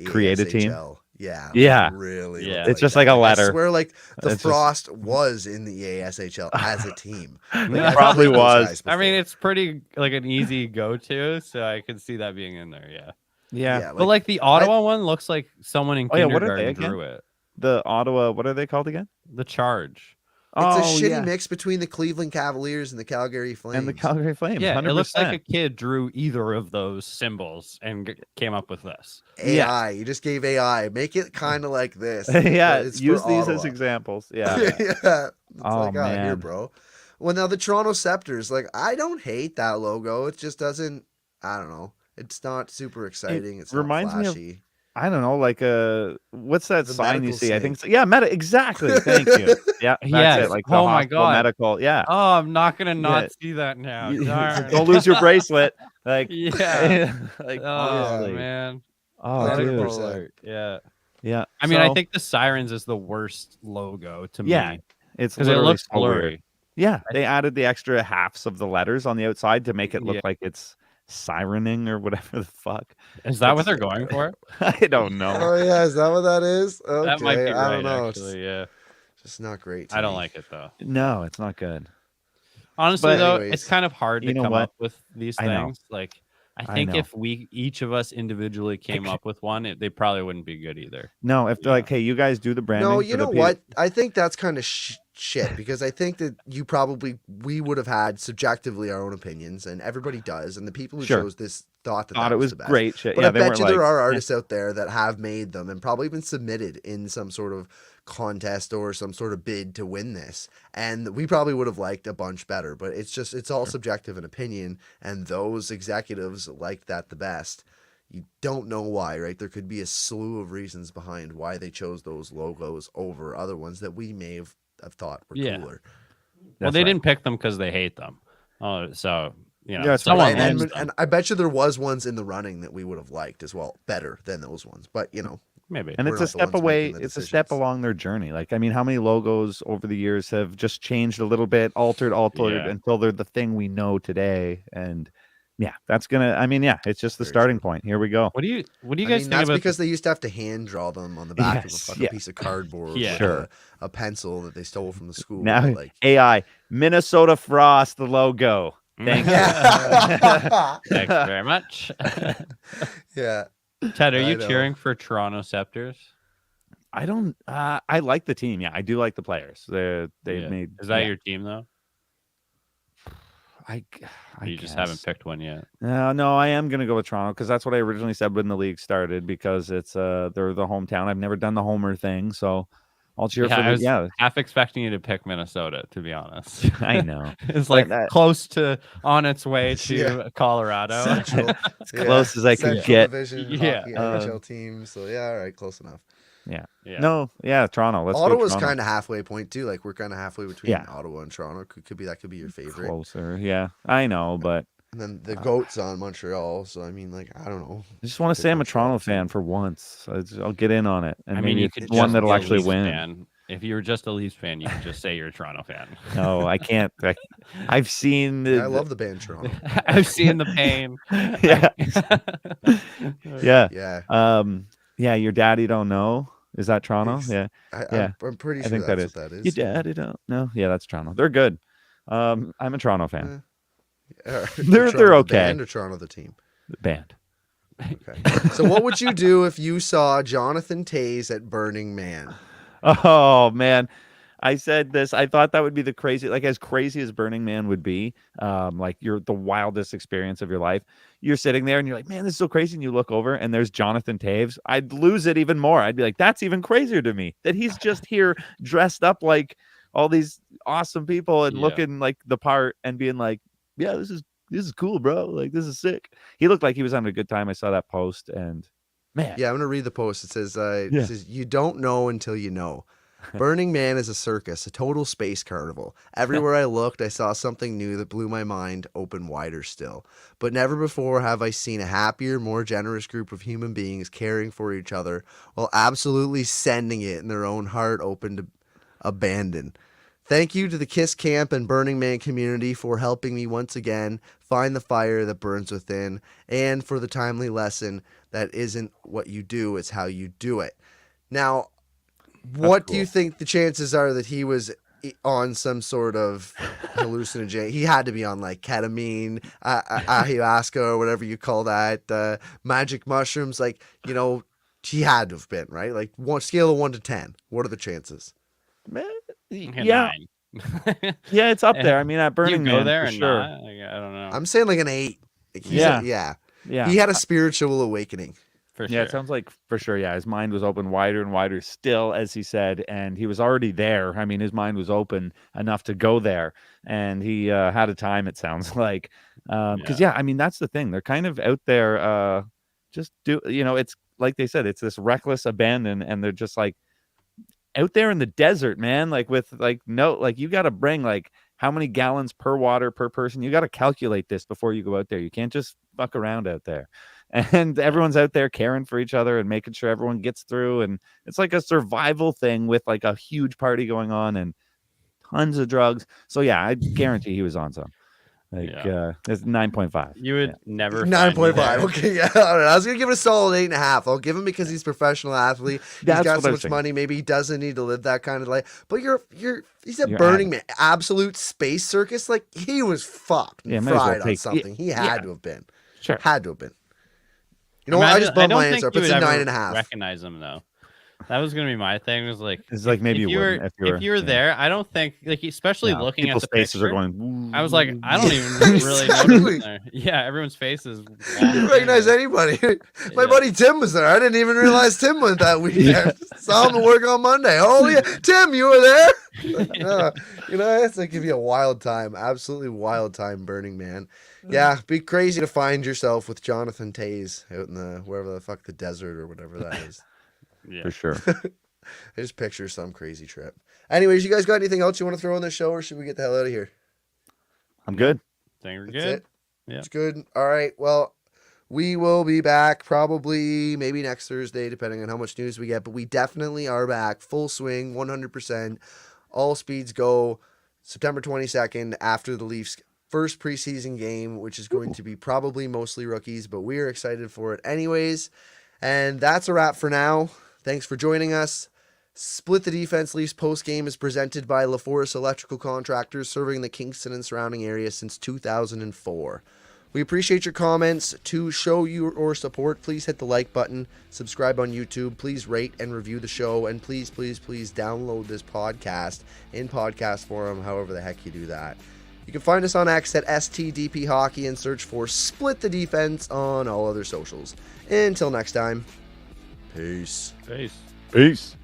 creative team. ASHL. Yeah. Yeah. Really. Yeah. look It's just that. like a I letter. swear, like the It's just- Frost was in the ASHL as a team. Like, It I've probably played those was. guys I mean, before. it's pretty like an easy go-to, so I could see that being in there. Yeah, Yeah. but like the Ottawa one looks like someone in Oh, yeah, what are kindergarten they again? drew it. The Ottawa, what are they called again? The Charge. It's a Oh, shitty yeah. mix between the Cleveland Cavaliers and the Calgary Flames. And the Calgary Flames. Yeah, 100%. it looks like a kid drew either of those symbols and came up with this. AI. You just gave AI. Make it kind of like this. Yeah, but it's for use these as Ottawa. examples. Yeah. Yeah. It's Oh, like, here, man. bro. Well, now the Toronto Scepters, like, I don't hate that logo. It just doesn't, I don't know. It's not super exciting. It's reminds not me of- flashy. I don't know, like what's that The sign you medical see? I think snake. so. Yeah, exactly. Thank you. Yeah, that's Yes. it. Like the Oh my hospital God. medical. Yeah. Oh, I'm not gonna not Yeah. see that now. You- Darn. Don't lose your bracelet. Like, Yeah. like Oh honestly. man. Oh, Medical dude. 100%. Alert. Yeah. Yeah. I mean, I So, think the Sirens is the worst logo to Yeah, me it's because it literally looks so weird. blurry. Yeah, they added the extra halves of the letters on the outside to make it look Yeah. like it's sirening or whatever the fuck. Is that what It's- they're going for? I don't know. Oh, yeah. Is that what that is? Okay. That might be I right. don't know. Actually, yeah. It's just not great. To I don't me. like it though. No, it's not good. Honestly, But though, anyways, it's kind of hard to you know come what? up with these I know. things. Like, I I think know. if each of us individually came up with one, they probably wouldn't be good either. No, if they're like, hey, you guys do the branding. No, for you the know pe- what? I think that's kind of shit because I think that we would have had subjectively our own opinions, and everybody does, and the people who Sure. chose this thought that Thought that it was the best. great shit. But Yeah, I they bet weren't you like, there are "Eh." artists out there that have made them and probably been submitted in some sort of contest or some sort of bid to win this. And we probably would have liked a bunch better, but it's all subjective and opinion. And those executives liked that the best. You don't know why, right? There could be a slew of reasons behind why they chose those logos over other ones that we may have thought were Yeah. cooler. Well, That's they right. didn't pick them because they hate them. Oh, so Yeah, that's right. someone Right, loves and, them. and I bet you there was ones in the running that we would have liked as well, better than those ones. But Maybe. And We're it's a not the step ones away. making the It's a step decisions. along their journey. Like, I mean, how many logos over the years have just changed a little bit, altered Yeah. until they're the thing we know today? And yeah, that's gonna. I mean, yeah, it's just the Very starting true. point. Here we go. What do you I guys mean, think that's about because they used to have to hand draw them on the back of a Yes, fucking yeah. piece of cardboard Yeah. with Sure. a pencil that they stole from the school. Now, Like, AI Minnesota Frost, the logo. Thank you. Yeah. Thanks very much. Yeah. Ted, are I you know. cheering for Toronto Scepters? I don't. I like the team. Yeah, I do like the players. They've Yeah. made. Is that yeah, your team though? I You just haven't guess. picked one yet. No, I am gonna go with Toronto because that's what I originally said when the league started. Because it's they're the hometown. I've never done the homer thing, so I'll cheer Yeah, for I the. was Yeah, half expecting you to pick Minnesota, to be honest. I know. It's But like close to on its way to Yeah. Colorado. Central. as close as I could Central get. Division Yeah. hockey NHL team. So yeah, all right, close enough. Yeah. Yeah. No. Yeah. Toronto. Let's go. Ottawa's Toronto. kind of halfway point too. Like we're kind of halfway between Yeah. Ottawa and Toronto. Could be that could be your favorite. Closer. Yeah. I know, but And then the goats on Montreal. So I mean, like I don't know. I just want to Pick say I'm a Montreal Toronto too. fan for once. I'll get in on it, and I mean, maybe you it's could one just that'll be a actually Leafs win. fan. If you were just a Leafs fan, you could just say you're a Toronto fan. No, I can't. I've seen. Yeah, I love the band Toronto. I've seen the pain. Yeah. Yeah. Yeah, Yeah. Your daddy don't know. Is that Toronto? Ex- Yeah. Yeah. I'm pretty I sure think that that's is. what that Your is. daddy don't know. Yeah, that's Toronto. They're good. I'm a Toronto fan. They're they're okay. Band or Toronto the team. Band. Okay. So what would you do if you saw Jonathan Toews at Burning Man? Oh man. I said this. I thought that would be as crazy as Burning Man would be. Like you're the wildest experience of your life. You're sitting there and you're like, man, this is so crazy. And you look over and there's Jonathan Toews. I'd lose it even more. I'd be like, that's even crazier to me that he's just here dressed up like all these awesome people and Yeah. looking like the part and being like, yeah, this is cool, bro. Like this is sick. He looked like he was having a good time. I saw that post and man, Yeah, I'm gonna read the post. It says, it Yeah. says, "You don't know until you know." Burning Man is a circus, a total space carnival. Everywhere I looked, I saw something new that blew my mind open wider still. But never before have I seen a happier, more generous group of human beings caring for each other while absolutely sending it in their own heart open to abandon. Thank you to the Kiss Camp and Burning Man community for helping me once again find the fire that burns within, and for the timely lesson that isn't what you do, it's how you do it. Now, what do you think the chances are that he was on some sort of hallucinogen? He had to be on like ketamine, ayahuasca, or whatever you call that, magic mushrooms. Like, he had to have been, right? Like, scale of 1 to 10. What are the chances? man, Yeah, yeah, 9. yeah, it's up there. I mean, at You Burning go Man there for and sure. not? Like, I don't know. I'm saying like an 8. Like, Yeah. He had a spiritual awakening. For Yeah, sure. it sounds like for sure. Yeah, his mind was open wider and wider still, as he said, and he was already there. I mean, his mind was open enough to go there, and he had a time. It sounds like, because I mean, that's the thing. They're kind of out there, just it's like they said, it's this reckless abandon, and they're just like out there in the desert, man. Like with you got to bring like how many gallons per water per person. You got to calculate this before you go out there. You can't just fuck around out there. And everyone's out there caring for each other and making sure everyone gets through. And it's like a survival thing with like a huge party going on and tons of drugs. So yeah, I guarantee he was on some. It's 9.5. You would never 9.5. Okay, yeah. All right. I was gonna give it a solid 8.5. I'll give him because he's a professional athlete. He's That's got what so I much was thinking. money. Maybe he doesn't need to live that kind of life. But he's a You're Burning Man, absolute space circus. Like he was fucked and Yeah, might as well fried on take- something. He had to have been. Sure. Had to have been. You know what? I just bumped my answer up. It's a 9.5. Recognize him though. That was gonna be my thing. Was like It's like maybe if you wouldn't if you were there. I don't think like especially No, looking at people's the faces picture, are going. I was like, I don't even really Exactly. notice there. Yeah, everyone's faces. You didn't recognize anybody. My buddy Tim was there. I didn't even realize Tim went that weekend. Saw him at work on Monday. Oh yeah, Tim, you were there. It's like give you a wild time, absolutely wild time, Burning Man. Yeah, be crazy to find yourself with Jonathan Toews out in the wherever the fuck the desert or whatever that is. Yeah. For sure. I just picture some crazy trip. Anyways, you guys got anything else you want to throw on the show, or should we get the hell out of here? I'm good. Think we're That's good. it. Yeah. It's good. All right. Well, we will be back probably maybe next Thursday, depending on how much news we get. But we definitely are back, full swing, 100%. All speeds go. September 22nd after the Leafs' first preseason game, which is going to be probably mostly rookies, but we are excited for it anyways. And that's a wrap for now. Thanks for joining us. Split the Defense Leafs post-game is presented by LaForest Electrical Contractors, serving the Kingston and surrounding area since 2004. We appreciate your comments. To show your support, please hit the like button, subscribe on YouTube, please rate and review the show, and please download this podcast in podcast form, however the heck you do that. You can find us on X at STDP Hockey and search for Split the Defense on all other socials. Until next time, peace. Peace. Peace.